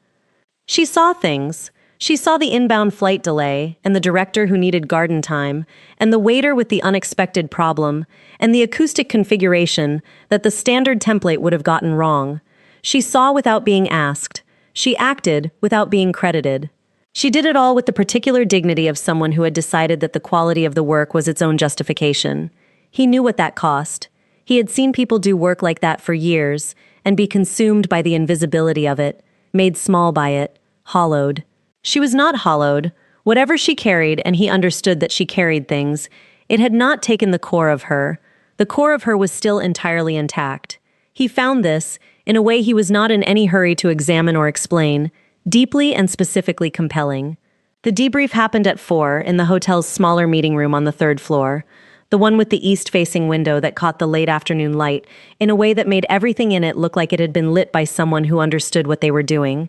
Speaker 1: She saw things. She saw the inbound flight delay, and the director who needed garden time, and the waiter with the unexpected problem, and the acoustic configuration that the standard template would have gotten wrong. She saw without being asked. She acted without being credited. She did it all with the particular dignity of someone who had decided that the quality of the work was its own justification. He knew what that cost. He had seen people do work like that for years and be consumed by the invisibility of it, made small by it, hollowed. She was not hollowed. Whatever she carried, and he understood that she carried things, it had not taken the core of her. The core of her was still entirely intact. He found this, in a way he was not in any hurry to examine or explain, deeply and specifically compelling. The debrief happened at 4 in the hotel's smaller meeting room on the third floor, the one with the east-facing window that caught the late afternoon light in a way that made everything in it look like it had been lit by someone who understood what they were doing.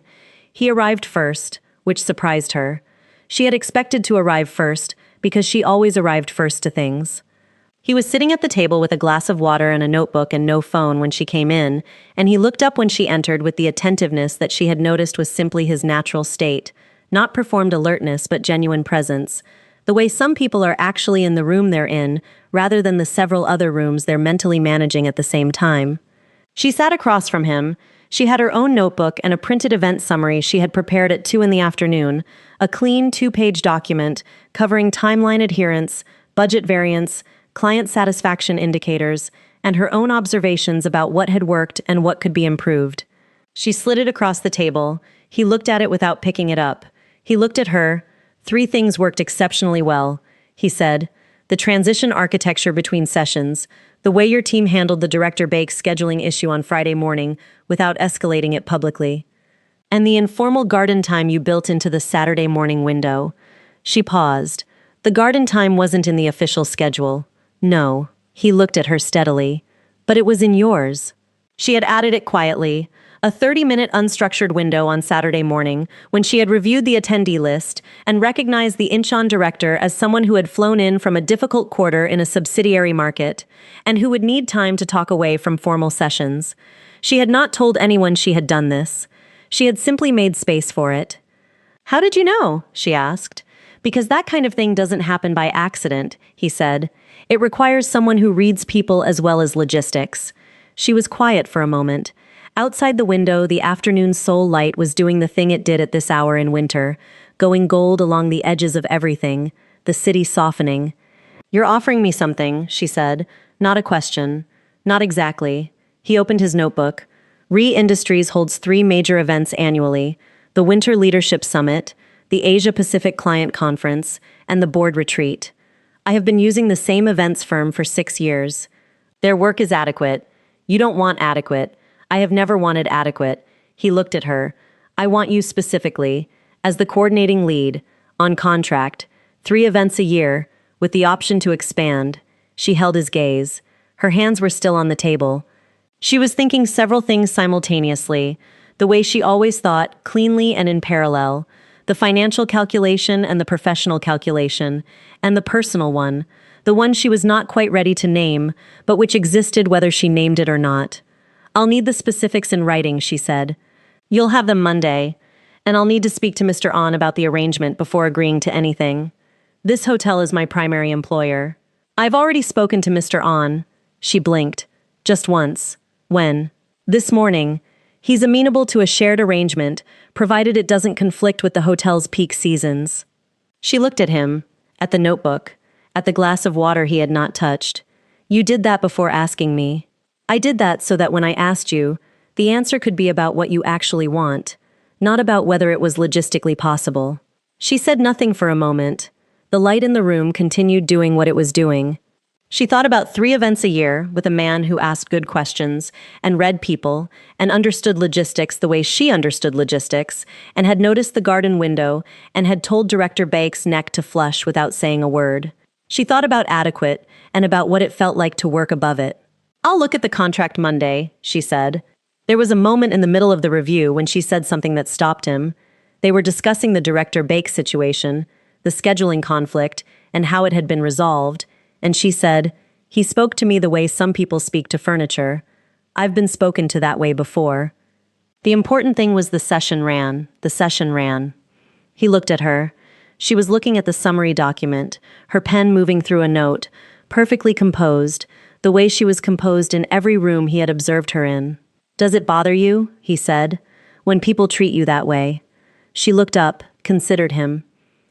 Speaker 1: He arrived first, which surprised her. She had expected to arrive first because she always arrived first to things. He was sitting at the table with a glass of water and a notebook and no phone when she came in, and he looked up when she entered with the attentiveness that she had noticed was simply his natural state, not performed alertness but genuine presence, the way some people are actually in the room they're in, rather than the several other rooms they're mentally managing at the same time. She sat across from him. She had her own notebook and a printed event summary she had prepared at 2 in the afternoon, a clean 2-page document covering timeline adherence, budget variance, client satisfaction indicators, and her own observations about what had worked and what could be improved. She slid it across the table. He looked at it without picking it up. He looked at her. 3 things worked exceptionally well, he said. The transition architecture between sessions, the way your team handled the Director Bake's scheduling issue on Friday morning without escalating it publicly, and the informal garden time you built into the Saturday morning window. She paused. The garden time wasn't in the official schedule. No, he looked at her steadily. But it was in yours. She had added it quietly, a 30-minute unstructured window on Saturday morning when she had reviewed the attendee list and recognized the Incheon director as someone who had flown in from a difficult quarter in a subsidiary market and who would need time to talk away from formal sessions. She had not told anyone she had done this. She had simply made space for it. "How did you know?" she asked. "Because that kind of thing doesn't happen by accident," he said. "It requires someone who reads people as well as logistics." She was quiet for a moment. Outside the window, the afternoon soul light was doing the thing it did at this hour in winter, going gold along the edges of everything, the city softening. "You're offering me something," she said. "Not a question." "Not exactly." He opened his notebook. RE Industries holds 3 major events annually: the Winter Leadership Summit, the Asia-Pacific Client Conference, and the Board Retreat. I have been using the same events firm for 6 years. Their work is adequate. You don't want adequate. I have never wanted adequate. He looked at her. I want you specifically, as the coordinating lead, on contract, 3 events a year, with the option to expand. She held his gaze. Her hands were still on the table. She was thinking several things simultaneously, the way she always thought, cleanly and in parallel, the financial calculation and the professional calculation, and the personal one, the one she was not quite ready to name, but which existed whether she named it or not. "I'll need the specifics in writing," she said. "You'll have them Monday, and I'll need to speak to Mr. An about the arrangement before agreeing to anything. This hotel is my primary employer. I've already spoken to Mr. An." She blinked. "Just once." "When?" "This morning. He's amenable to a shared arrangement, provided it doesn't conflict with the hotel's peak seasons." She looked at him, at the notebook, at the glass of water he had not touched. "You did that before asking me." "I did that so that when I asked you, the answer could be about what you actually want, not about whether it was logistically possible." She said nothing for a moment. The light in the room continued doing what it was doing. She thought about 3 events a year with a man who asked good questions and read people and understood logistics the way she understood logistics and had noticed the garden window and had told Director Bake's neck to flush without saying a word. She thought about adequate and about what it felt like to work above it. "I'll look at the contract Monday," she said. There was a moment in the middle of the review when she said something that stopped him. They were discussing the Director Bake situation, the scheduling conflict, and how it had been resolved, and she said, He spoke to me the way some people speak to furniture. I've been spoken to that way before. The important thing was the session ran. The session ran. He looked at her. She was looking at the summary document, her pen moving through a note, perfectly composed, the way she was composed in every room he had observed her in. "Does it bother you," he said, "when people treat you that way?" She looked up, considered him.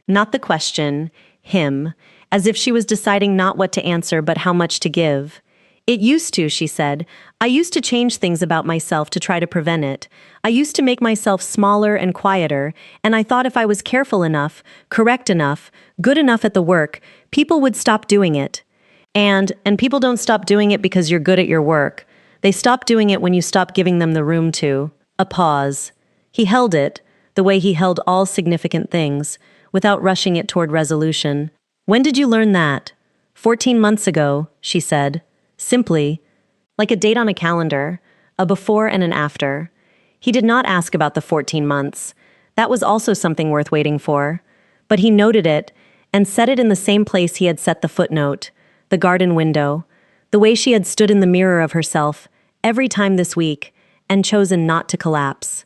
Speaker 1: Not the question, him, as if she was deciding not what to answer but how much to give. "It used to," she said. "I used to change things about myself to try to prevent it. I used to make myself smaller and quieter, and I thought if I was careful enough, correct enough, good enough at the work, people would stop doing it. And people don't stop doing it because you're good at your work. They stop doing it when you stop giving them the room to." A pause. He held it, the way he held all significant things, without rushing it toward resolution. "When did you learn that?" 14 months ago, she said. Simply, like a date on a calendar, a before and an after. He did not ask about the 14 months. That was also something worth waiting for. But he noted it, and set it in the same place he had set the footnote, the garden window, the way she had stood in the mirror of herself, every time this week, and chosen not to collapse.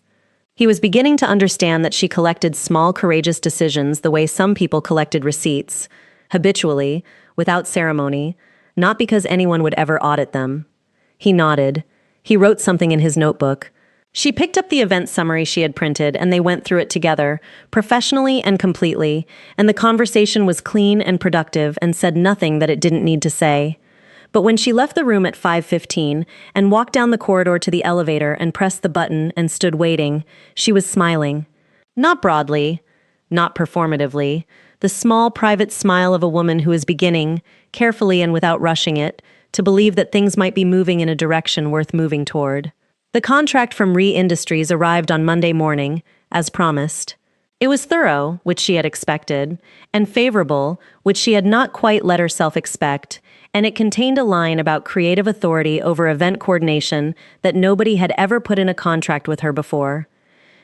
Speaker 1: He was beginning to understand that she collected small, courageous decisions the way some people collected receipts, habitually, without ceremony, not because anyone would ever audit them. He nodded. He wrote something in his notebook. She picked up the event summary she had printed, and they went through it together, professionally and completely, and the conversation was clean and productive and said nothing that it didn't need to say. But when she left the room at 5:15 and walked down the corridor to the elevator and pressed the button and stood waiting, she was smiling. Not broadly, not performatively, the small private smile of a woman who is beginning, carefully and without rushing it, to believe that things might be moving in a direction worth moving toward. The contract from Ree Industries arrived on Monday morning, as promised. It was thorough, which she had expected, and favorable, which she had not quite let herself expect, and it contained a line about creative authority over event coordination that nobody had ever put in a contract with her before.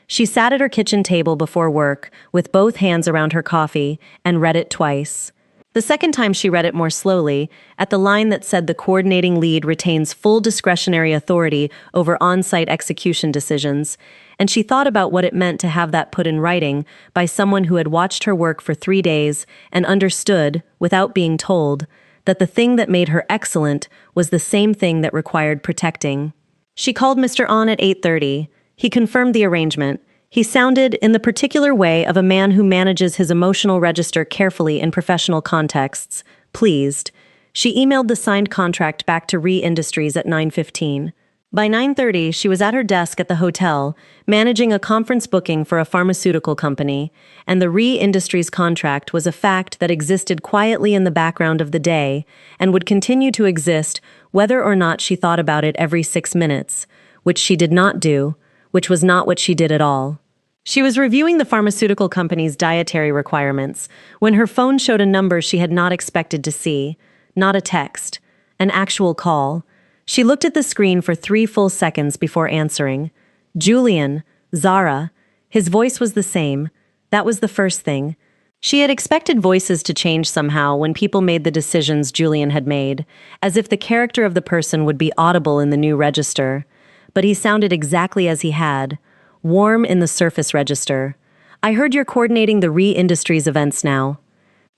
Speaker 1: She sat at her kitchen table before work, with both hands around her coffee, and read it twice. The second time she read it more slowly, at the line that said the coordinating lead retains full discretionary authority over on-site execution decisions, and she thought about what it meant to have that put in writing by someone who had watched her work for 3 days and understood, without being told, that the thing that made her excellent was the same thing that required protecting. She called Mr. On at 8:30. He confirmed the arrangement. He sounded in the particular way of a man who manages his emotional register carefully in professional contexts, pleased. She emailed the signed contract back to Ree Industries at 9:15. By 9:30, she was at her desk at the hotel, managing a conference booking for a pharmaceutical company, and the Ree Industries contract was a fact that existed quietly in the background of the day and would continue to exist whether or not she thought about it every 6 minutes, which she did not do, which was not what she did at all. She was reviewing the pharmaceutical company's dietary requirements when her phone showed a number she had not expected to see, not a text, an actual call. She looked at the screen for 3 full seconds before answering. Julian, Zara. His voice was the same. That was the first thing. She had expected voices to change somehow when people made the decisions Julian had made, as if the character of the person would be audible in the new register. But he sounded exactly as he had, warm in the surface register. "I heard you're coordinating the Ree Industries events now."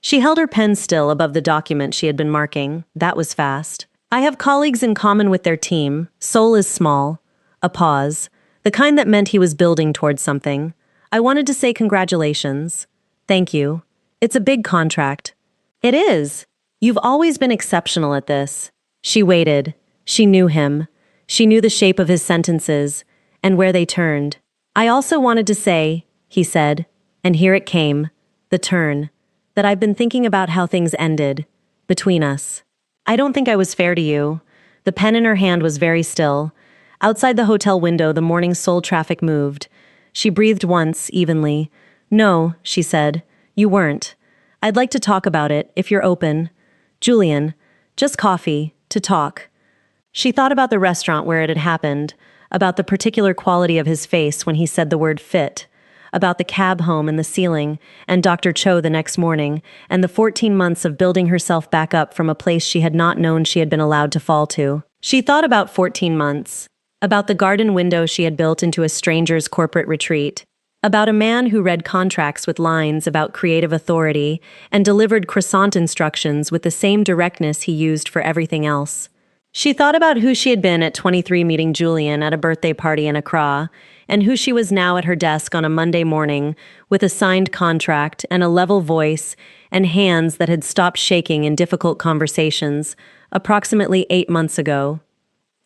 Speaker 1: She held her pen still above the document she had been marking. That was fast. "I have colleagues in common with their team. Seoul is small." A pause. The kind that meant he was building towards something. "I wanted to say congratulations." "Thank you. It's a big contract." "It is. You've always been exceptional at this." She waited. She knew him. She knew the shape of his sentences, and where they turned. "I also wanted to say," he said, and here it came, the turn, "that I've been thinking about how things ended, between us. I don't think I was fair to you." The pen in her hand was very still. Outside the hotel window, the morning Seoul traffic moved. She breathed once, evenly. "No," she said, "you weren't. I'd like to talk about it, if you're open. Julian, just coffee, to talk." She thought about the restaurant where it had happened, about the particular quality of his face when he said the word fit, about the cab home and the ceiling, and Dr. Cho the next morning, and the 14 months of building herself back up from a place she had not known she had been allowed to fall to. She thought about 14 months, about the garden window she had built into a stranger's corporate retreat, about a man who read contracts with lines about creative authority and delivered croissant instructions with the same directness he used for everything else. She thought about who she had been at 23 meeting Julian at a birthday party in Accra, and who she was now at her desk on a Monday morning with a signed contract and a level voice and hands that had stopped shaking in difficult conversations approximately 8 months ago.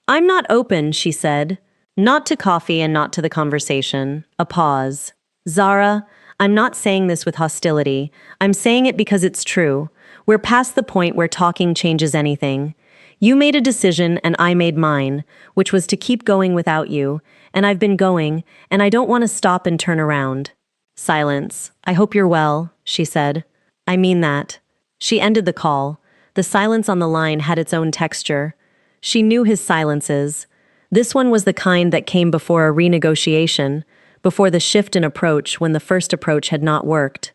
Speaker 1: "I'm not open," she said. "Not to coffee and not to the conversation." A pause. "Zara, I'm not saying this with hostility. I'm saying it because it's true. We're past the point where talking changes anything. You made a decision and I made mine, which was to keep going without you, and I've been going, and I don't want to stop and turn around." Silence. "I hope you're well," she said. "I mean that." She ended the call. The silence on the line had its own texture. She knew his silences. This one was the kind that came before a renegotiation, before the shift in approach when the first approach had not worked.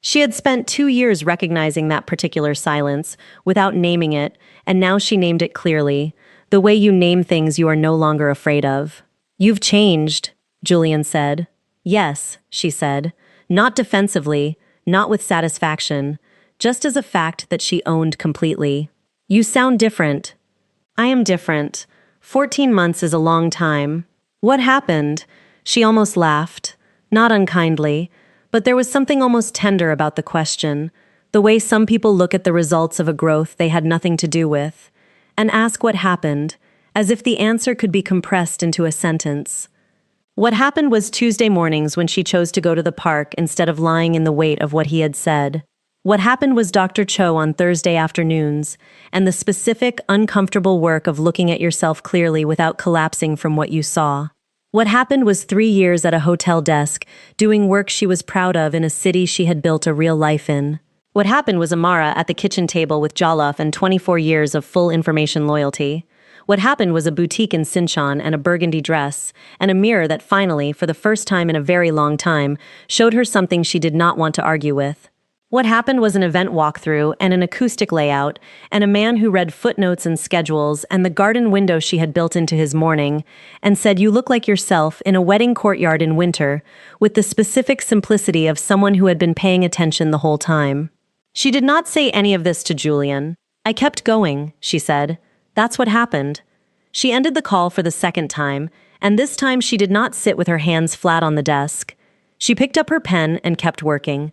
Speaker 1: She had spent 2 years recognizing that particular silence, without naming it, and now she named it clearly, the way you name things you are no longer afraid of. "You've changed," Julian said. "Yes," she said, not defensively, not with satisfaction, just as a fact that she owned completely. "You sound different." "I am different. 14 months is a long time." "What happened?" She almost laughed, not unkindly, but there was something almost tender about the question, the way some people look at the results of a growth they had nothing to do with, and ask what happened, as if the answer could be compressed into a sentence. What happened was Tuesday mornings when she chose to go to the park instead of lying in the weight of what he had said. What happened was Dr. Cho on Thursday afternoons, and the specific, uncomfortable work of looking at yourself clearly without collapsing from what you saw. What happened was 3 years at a hotel desk, doing work she was proud of in a city she had built a real life in. What happened was Amara at the kitchen table with Jollof and 24 years of full information loyalty. What happened was a boutique in Sinchon and a burgundy dress, and a mirror that finally, for the first time in a very long time, showed her something she did not want to argue with. What happened was an event walkthrough and an acoustic layout, and a man who read footnotes and schedules and the garden window she had built into his morning, and said, "You look like yourself in a wedding courtyard in winter," with the specific simplicity of someone who had been paying attention the whole time. She did not say any of this to Julian. "I kept going," she said. "That's what happened." She ended the call for the second time, and this time she did not sit with her hands flat on the desk. She picked up her pen and kept working.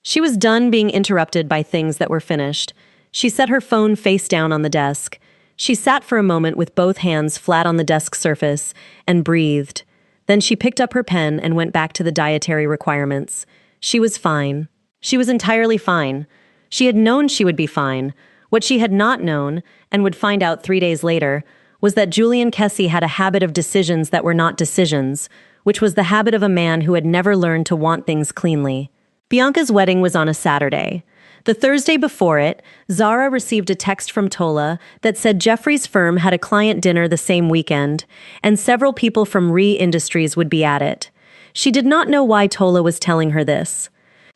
Speaker 1: She was done being interrupted by things that were finished. She set her phone face down on the desk. She sat for a moment with both hands flat on the desk surface and breathed. Then she picked up her pen and went back to the dietary requirements. She was fine. She was entirely fine. She had known she would be fine. What she had not known, and would find out 3 days later, was that Julian Kesey had a habit of decisions that were not decisions, which was the habit of a man who had never learned to want things cleanly. Bianca's wedding was on a Saturday. The Thursday before it, Zara received a text from Tola that said Jeffrey's firm had a client dinner the same weekend, and several people from Re Industries would be at it. She did not know why Tola was telling her this.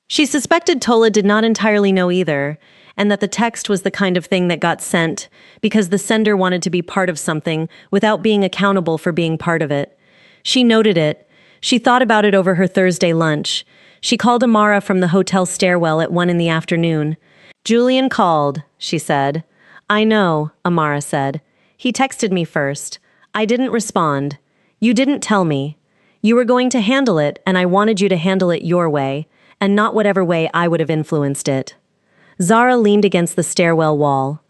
Speaker 1: She suspected Tola did not entirely know either, and that the text was the kind of thing that got sent because the sender wanted to be part of something without being accountable for being part of it. She noted it. She thought about it over her Thursday lunch. She called Amara from the hotel stairwell at 1 in the afternoon. "Julian called," she said. "I know," Amara said. "He texted me first. I didn't respond. You didn't tell me. You were going to handle it, and I wanted you to handle it your way, and not whatever way I would have influenced it." Zara leaned against the stairwell wall.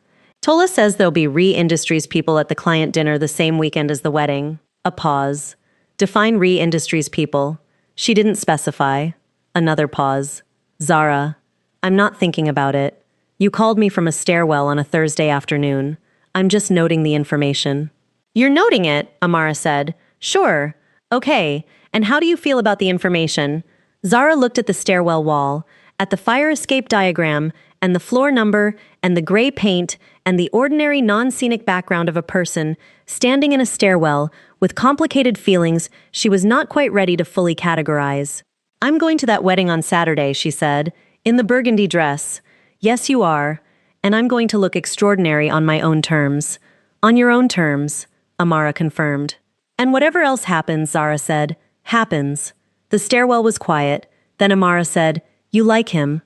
Speaker 1: "Tola says there'll be Re Industries people at the client dinner the same weekend as the wedding." A pause. "Define Re Industries people." She didn't specify. Another pause. "Zara, I'm not thinking about it. You called me from a stairwell on a Thursday afternoon. I'm just noting the information." "You're noting it," Amara said. "Sure. Okay. And how do you feel about the information?" Zara looked at the stairwell wall, at the fire escape diagram, and the floor number, and the gray paint, and the ordinary non-scenic background of a person standing in a stairwell with complicated feelings she was not quite ready to fully categorize. I'm going to that wedding on Saturday, she said, in the burgundy dress. Yes, you are. And I'm going to look extraordinary on my own terms. On your own terms, Amara confirmed. And whatever else happens, Zara said, happens. The stairwell was quiet. Then Amara said, you like him?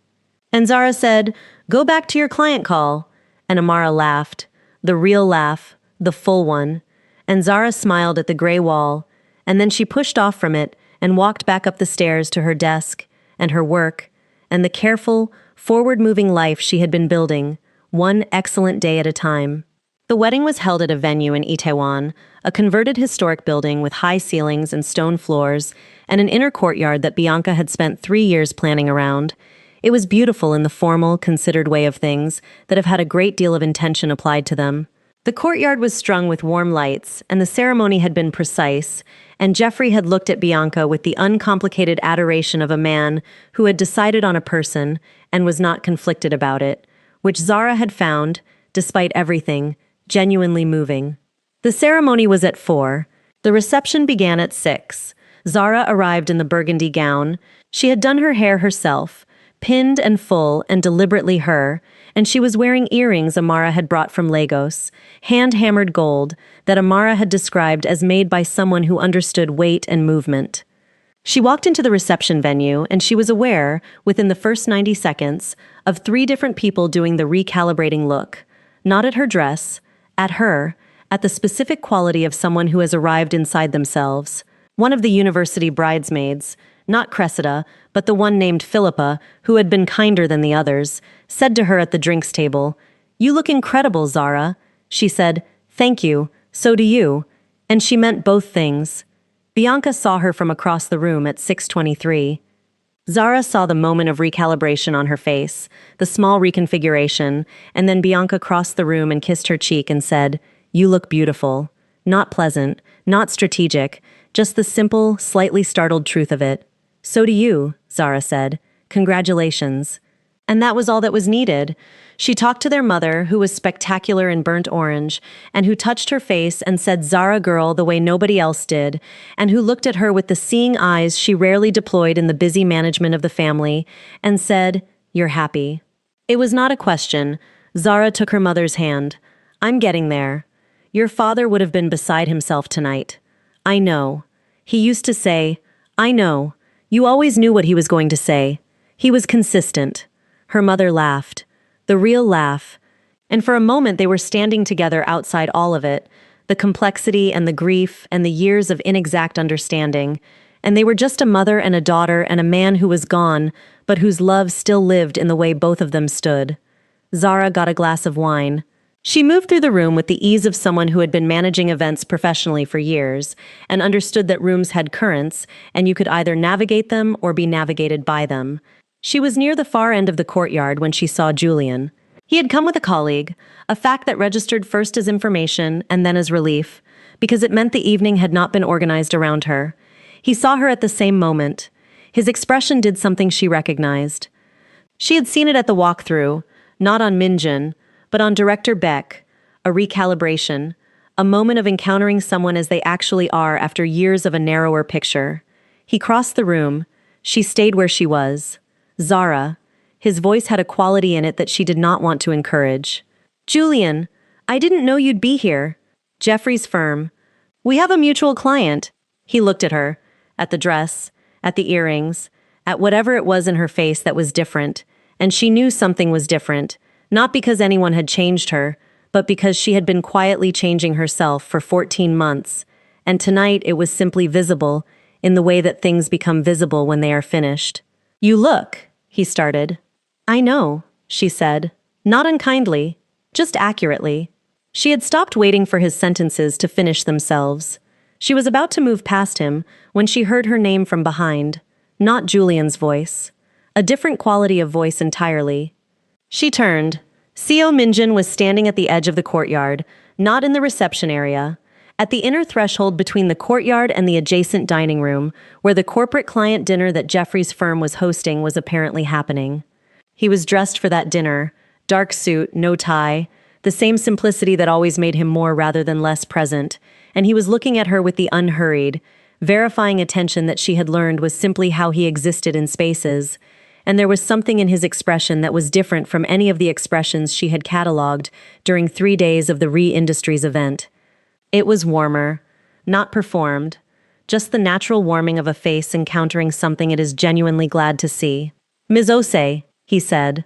Speaker 1: And Zara said, go back to your client call. And Amara laughed. The real laugh, the full one. And Zara smiled at the gray wall. And then she pushed off from it and walked back up the stairs to her desk and her work and the careful, forward-moving life she had been building, one excellent day at a time. The wedding was held at a venue in Itaewon, a converted historic building with high ceilings and stone floors, and an inner courtyard that Bianca had spent 3 years planning around. It was beautiful in the formal, considered way of things that have had a great deal of intention applied to them. The courtyard was strung with warm lights, and the ceremony had been precise, and Jeffrey had looked at Bianca with the uncomplicated adoration of a man who had decided on a person and was not conflicted about it, which Zara had found, despite everything, genuinely moving. The ceremony was at 4. The reception began at 6. Zara arrived in the burgundy gown. She had done her hair herself, pinned and full and deliberately her, and she was wearing earrings Amara had brought from Lagos, hand-hammered gold that Amara had described as made by someone who understood weight and movement. She walked into the reception venue and she was aware, within the first 90 seconds, of 3 different people doing the recalibrating look, not at her dress, at her, at the specific quality of someone who has arrived inside themselves. One of the university bridesmaids, not Cressida, but the one named Philippa, who had been kinder than the others, said to her at the drinks table, "You look incredible, Zara." She said, "Thank you, so do you." And she meant both things. Bianca saw her from across the room at 6:23. Zara saw the moment of recalibration on her face, the small reconfiguration, and then Bianca crossed the room and kissed her cheek and said, "You look beautiful." Not pleasant, not strategic, just the simple, slightly startled truth of it. "So do you," Zara said. "Congratulations." And that was all that was needed. She talked to their mother, who was spectacular in burnt orange, and who touched her face and said "Zara girl" the way nobody else did, and who looked at her with the seeing eyes she rarely deployed in the busy management of the family, and said, "You're happy." It was not a question. Zara took her mother's hand. "I'm getting there. Your father would have been beside himself tonight. I know." He used to say, "I know." You always knew what he was going to say. He was consistent. Her mother laughed. The real laugh. And for a moment they were standing together outside all of it, the complexity and the grief and the years of inexact understanding, and they were just a mother and a daughter and a man who was gone, but whose love still lived in the way both of them stood. Zara got a glass of wine. She moved through the room with the ease of someone who had been managing events professionally for years, and understood that rooms had currents, and you could either navigate them or be navigated by them. She was near the far end of the courtyard when she saw Julian. He had come with a colleague, a fact that registered first as information and then as relief, because it meant the evening had not been organized around her. He saw her at the same moment. His expression did something she recognized. She had seen it at the walkthrough, not on Minjin, but on Director Beck, a recalibration, a moment of encountering someone as they actually are after years of a narrower picture. He crossed the room. She stayed where she was. Zara. His voice had a quality in it that she did not want to encourage. "Julian, I didn't know you'd be here." Jeffrey's firm. "We have a mutual client." He looked at her, at the dress, at the earrings, at whatever it was in her face that was different, and she knew something was different, not because anyone had changed her, but because she had been quietly changing herself for 14 months, and tonight it was simply visible in the way that things become visible when they are finished. "You look," he started. "I know," she said, not unkindly, just accurately. She had stopped waiting for his sentences to finish themselves. She was about to move past him when she heard her name from behind, not Julian's voice, a different quality of voice entirely. She turned. Seo Minjin was standing at the edge of the courtyard, not in the reception area, at the inner threshold between the courtyard and the adjacent dining room, where the corporate client dinner that Jeffrey's firm was hosting was apparently happening. He was dressed for that dinner, dark suit, no tie, the same simplicity that always made him more rather than less present, and he was looking at her with the unhurried, verifying attention that she had learned was simply how he existed in spaces, and there was something in his expression that was different from any of the expressions she had catalogued during 3 days of the Re-Industries event. It was warmer, not performed, just the natural warming of a face encountering something it is genuinely glad to see. "Ms. Osei," he said.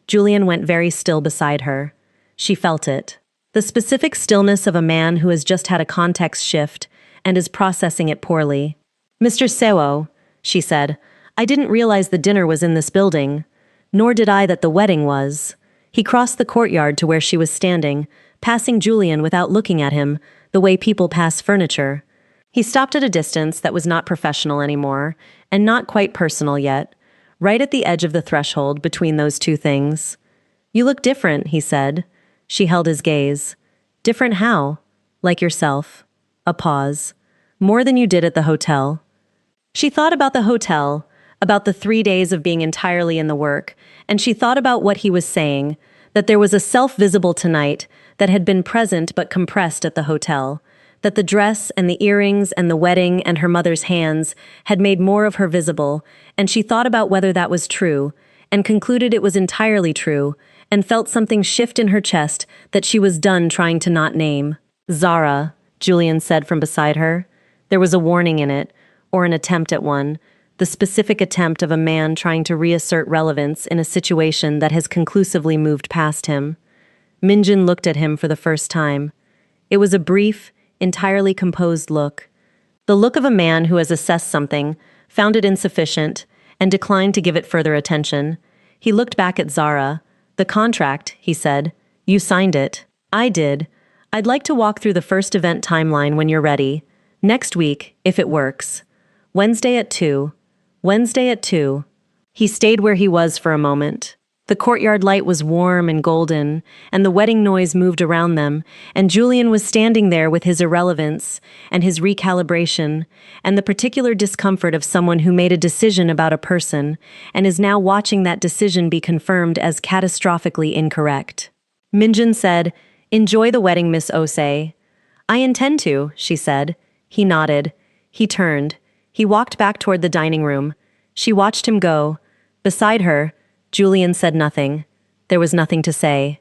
Speaker 1: Julian went very still beside her. She felt it. The specific stillness of a man who has just had a context shift and is processing it poorly. "Mr. Sewo," she said, "I didn't realize the dinner was in this building. Nor did I that the wedding was." He crossed the courtyard to where she was standing, passing Julian without looking at him, the way people pass furniture. He stopped at a distance that was not professional anymore, and not quite personal yet, right at the edge of the threshold between those two things. "You look different," he said. She held his gaze. "Different how?" "Like yourself." A pause. "More than you did at the hotel." She thought about the hotel, about the 3 days of being entirely in the work, and she thought about what he was saying, that there was a self visible tonight that had been present but compressed at the hotel, that the dress and the earrings and the wedding and her mother's hands had made more of her visible, and she thought about whether that was true, and concluded it was entirely true, and felt something shift in her chest that she was done trying to not name. "Zara," Julian said from beside her. There was a warning in it, or an attempt at one, the specific attempt of a man trying to reassert relevance in a situation that has conclusively moved past him. Minjin looked at him for the first time. It was a brief, entirely composed look. The look of a man who has assessed something, found it insufficient, and declined to give it further attention. He looked back at Zara. "The contract," he said. "You signed it." "I did. I'd like to walk through the first event timeline when you're ready. Next week, if it works. Wednesday at 2. Wednesday at 2. He stayed where he was for a moment. The courtyard light was warm and golden, and the wedding noise moved around them, and Julian was standing there with his irrelevance, and his recalibration, and the particular discomfort of someone who made a decision about a person, and is now watching that decision be confirmed as catastrophically incorrect. Minjin said, "Enjoy the wedding, Miss Osei." "I intend to," she said. He nodded. He turned. He walked back toward the dining room. She watched him go. Beside her, Julian said nothing. There was nothing to say.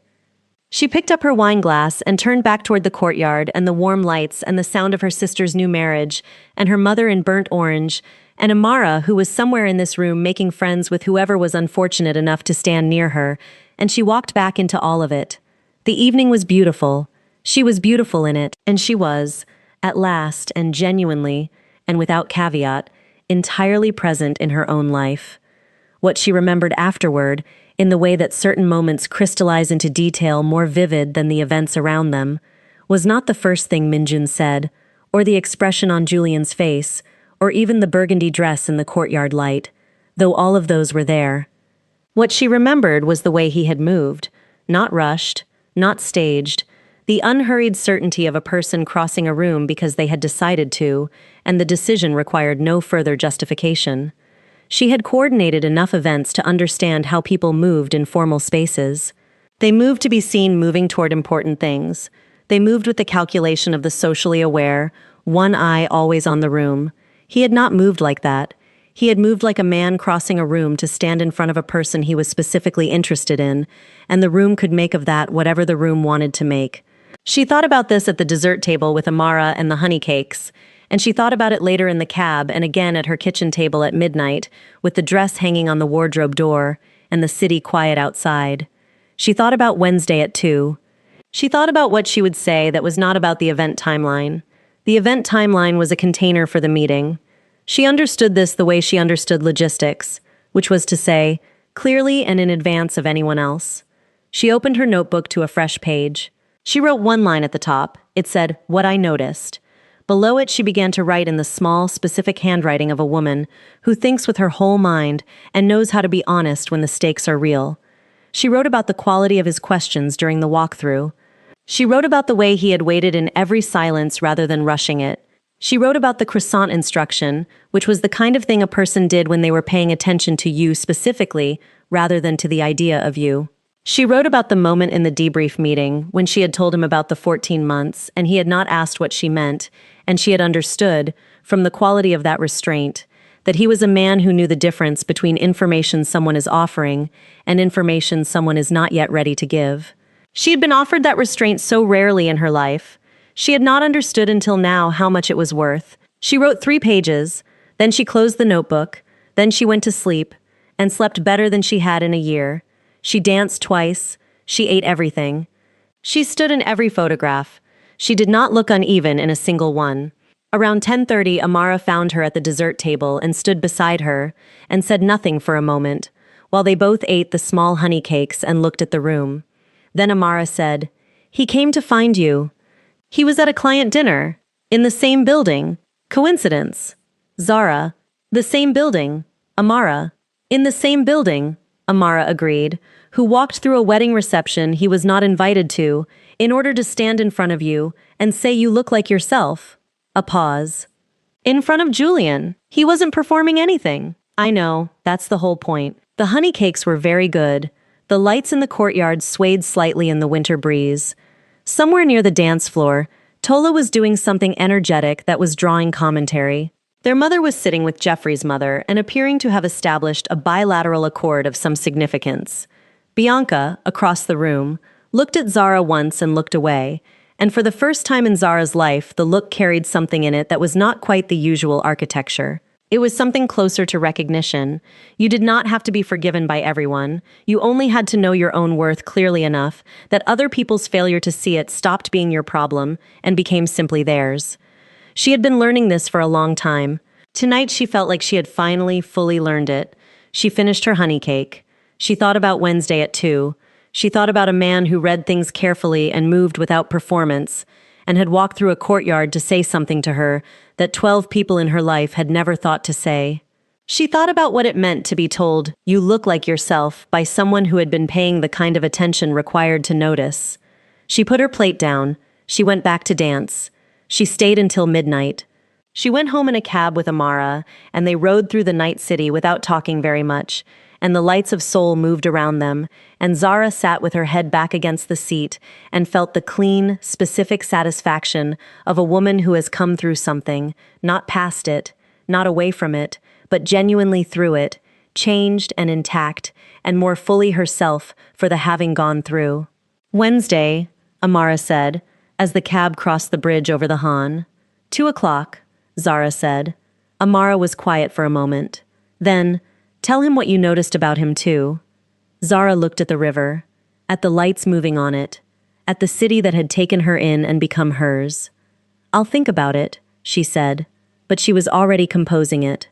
Speaker 1: She picked up her wine glass and turned back toward the courtyard and the warm lights and the sound of her sister's new marriage, and her mother in burnt orange, and Amara, who was somewhere in this room making friends with whoever was unfortunate enough to stand near her, and she walked back into all of it. The evening was beautiful. She was beautiful in it, and she was, at last and genuinely, and without caveat, entirely present in her own life. What she remembered afterward, in the way that certain moments crystallize into detail more vivid than the events around them, was not the first thing Minjin said, or the expression on Julian's face, or even the burgundy dress in the courtyard light, though all of those were there. What she remembered was the way he had moved, not rushed, not staged, the unhurried certainty of a person crossing a room because they had decided to, and the decision required no further justification. She had coordinated enough events to understand how people moved in formal spaces. They moved to be seen moving toward important things. They moved with the calculation of the socially aware, one eye always on the room. He had not moved like that. He had moved like a man crossing a room to stand in front of a person he was specifically interested in, and the room could make of that whatever the room wanted to make. She thought about this at the dessert table with Amara and the honey cakes, and she thought about it later in the cab and again at her kitchen table at midnight, with the dress hanging on the wardrobe door and the city quiet outside. She thought about Wednesday at 2. She thought about what she would say that was not about the event timeline. The event timeline was a container for the meeting. She understood this the way she understood logistics, which was to say, clearly and in advance of anyone else. She opened her notebook to a fresh page. She wrote one line at the top. It said, "What I noticed." Below it, she began to write in the small, specific handwriting of a woman who thinks with her whole mind and knows how to be honest when the stakes are real. She wrote about the quality of his questions during the walkthrough. She wrote about the way he had waited in every silence rather than rushing it. She wrote about the croissant instruction, which was the kind of thing a person did when they were paying attention to you specifically, rather than to the idea of you. She wrote about the moment in the debrief meeting when she had told him about the 14 months, and he had not asked what she meant, and she had understood, from the quality of that restraint, that he was a man who knew the difference between information someone is offering and information someone is not yet ready to give. She had been offered that restraint so rarely in her life. She had not understood until now how much it was worth. She wrote 3 pages, then she closed the notebook, then she went to sleep, and slept better than she had in a year. She danced twice, she ate everything. She stood in every photograph. She did not look uneven in a single one. Around 10:30, Amara found her at the dessert table and stood beside her, and said nothing for a moment, while they both ate the small honey cakes and looked at the room. Then Amara said, "He came to find you. He was at a client dinner. In the same building. Coincidence?" Zara. "The same building." Amara. "In the same building," Amara agreed, "who walked through a wedding reception he was not invited to, in order to stand in front of you and say you look like yourself." A pause. "In front of Julian. He wasn't performing anything." "I know, that's the whole point." The honey cakes were very good. The lights in the courtyard swayed slightly in the winter breeze. Somewhere near the dance floor, Tola was doing something energetic that was drawing commentary. Their mother was sitting with Jeffrey's mother and appearing to have established a bilateral accord of some significance. Bianca, across the room, looked at Zara once and looked away, and for the first time in Zara's life, the look carried something in it that was not quite the usual architecture. It was something closer to recognition. You did not have to be forgiven by everyone. You only had to know your own worth clearly enough that other people's failure to see it stopped being your problem and became simply theirs. She had been learning this for a long time. Tonight she felt like she had finally fully learned it. She finished her honey cake. She thought about Wednesday at 2. She thought about a man who read things carefully and moved without performance, and had walked through a courtyard to say something to her that 12 people in her life had never thought to say. She thought about what it meant to be told, "You look like yourself," by someone who had been paying the kind of attention required to notice. She put her plate down. She went back to dance. She stayed until midnight. She went home in a cab with Amara, and they rode through the night city without talking very much, and the lights of Seoul moved around them, and Zara sat with her head back against the seat and felt the clean, specific satisfaction of a woman who has come through something, not past it, not away from it, but genuinely through it, changed and intact, and more fully herself for the having gone through. "Wednesday," Amara said, as the cab crossed the bridge over the Han. 2:00, Zara said. Amara was quiet for a moment. Then, "Tell him what you noticed about him too." Zara looked at the river, at the lights moving on it, at the city that had taken her in and become hers. "I'll think about it," she said, but she was already composing it.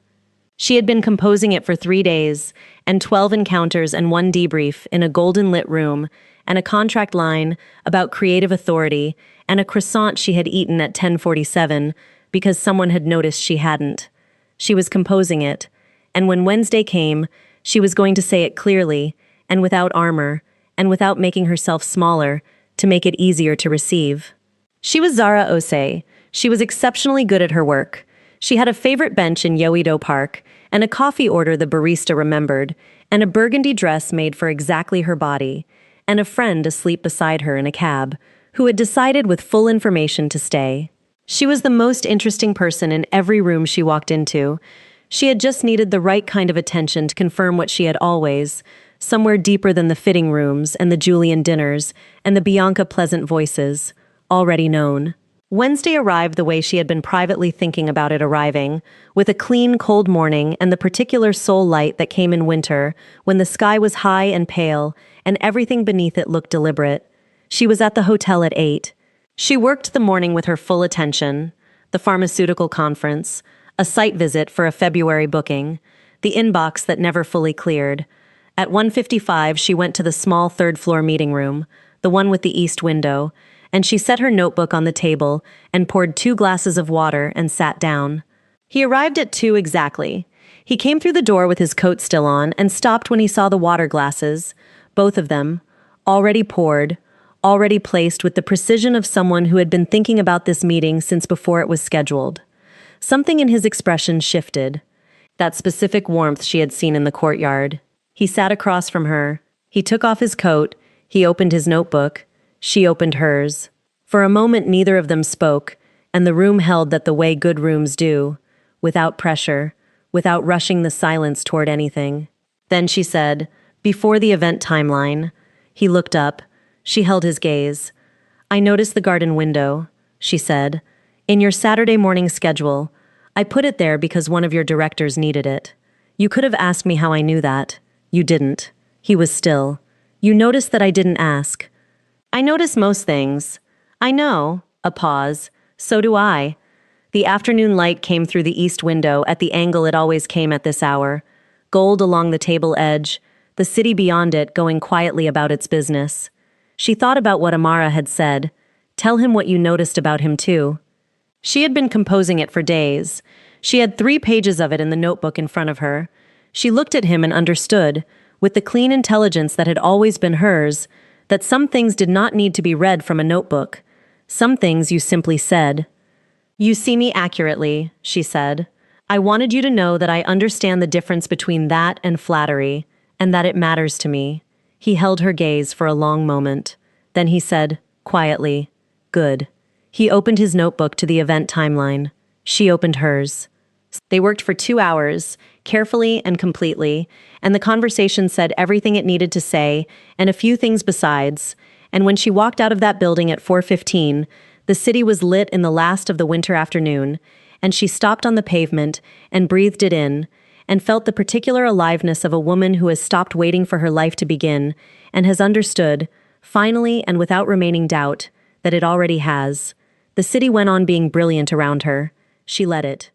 Speaker 1: She had been composing it for 3 days, and 12 encounters and 1 debrief in a golden-lit room, and a contract line about creative authority, and a croissant she had eaten at 10:47 because someone had noticed she hadn't. She was composing it, and when Wednesday came, she was going to say it clearly, and without armor, and without making herself smaller, to make it easier to receive. She was Zara Osei. She was exceptionally good at her work. She had a favorite bench in Yoido Park, and a coffee order the barista remembered, and a burgundy dress made for exactly her body, and a friend asleep beside her in a cab, who had decided with full information to stay. She was the most interesting person in every room she walked into. She had just needed the right kind of attention to confirm what she had always, somewhere deeper than the fitting rooms and the Julian dinners and the Bianca pleasant voices, already known. Wednesday arrived the way she had been privately thinking about it arriving, with a clean, cold morning and the particular soul light that came in winter, when the sky was high and pale, and everything beneath it looked deliberate. She was at the hotel at 8. She worked the morning with her full attention, the pharmaceutical conference, a site visit for a February booking, the inbox that never fully cleared. At 1:55, she went to the small third-floor meeting room, the one with the east window, and she set her notebook on the table and poured 2 glasses of water and sat down. He arrived at 2 exactly. He came through the door with his coat still on and stopped when he saw the water glasses, both of them, already poured, already placed with the precision of someone who had been thinking about this meeting since before it was scheduled. Something in his expression shifted, that specific warmth she had seen in the courtyard. He sat across from her. He took off his coat. He opened his notebook. She opened hers. For a moment neither of them spoke, and the room held that the way good rooms do, without pressure, without rushing the silence toward anything. Then she said, "Before the event timeline." He looked up. She held his gaze. "I noticed the garden window," she said. "In your Saturday morning schedule. I put it there because one of your directors needed it. You could have asked me how I knew that. You didn't." He was still. "You noticed that I didn't ask." "I notice most things." "I know." A pause. "So do I." The afternoon light came through the east window at the angle it always came at this hour. Gold along the table edge, the city beyond it going quietly about its business. She thought about what Amara had said. Tell him what you noticed about him too. She had been composing it for days. She had 3 pages of it in the notebook in front of her. She looked at him and understood, with the clean intelligence that had always been hers, that some things did not need to be read from a notebook. Some things you simply said. "You see me accurately," she said. "I wanted you to know that I understand the difference between that and flattery, and that it matters to me." He held her gaze for a long moment. Then he said, quietly, "Good." He opened his notebook to the event timeline. She opened hers. They worked for 2 hours, carefully and completely, and the conversation said everything it needed to say, and a few things besides. And when she walked out of that building at 4:15, the city was lit in the last of the winter afternoon, and she stopped on the pavement and breathed it in, and felt the particular aliveness of a woman who has stopped waiting for her life to begin, and has understood, finally and without remaining doubt, that it already has. The city went on being brilliant around her. She let it.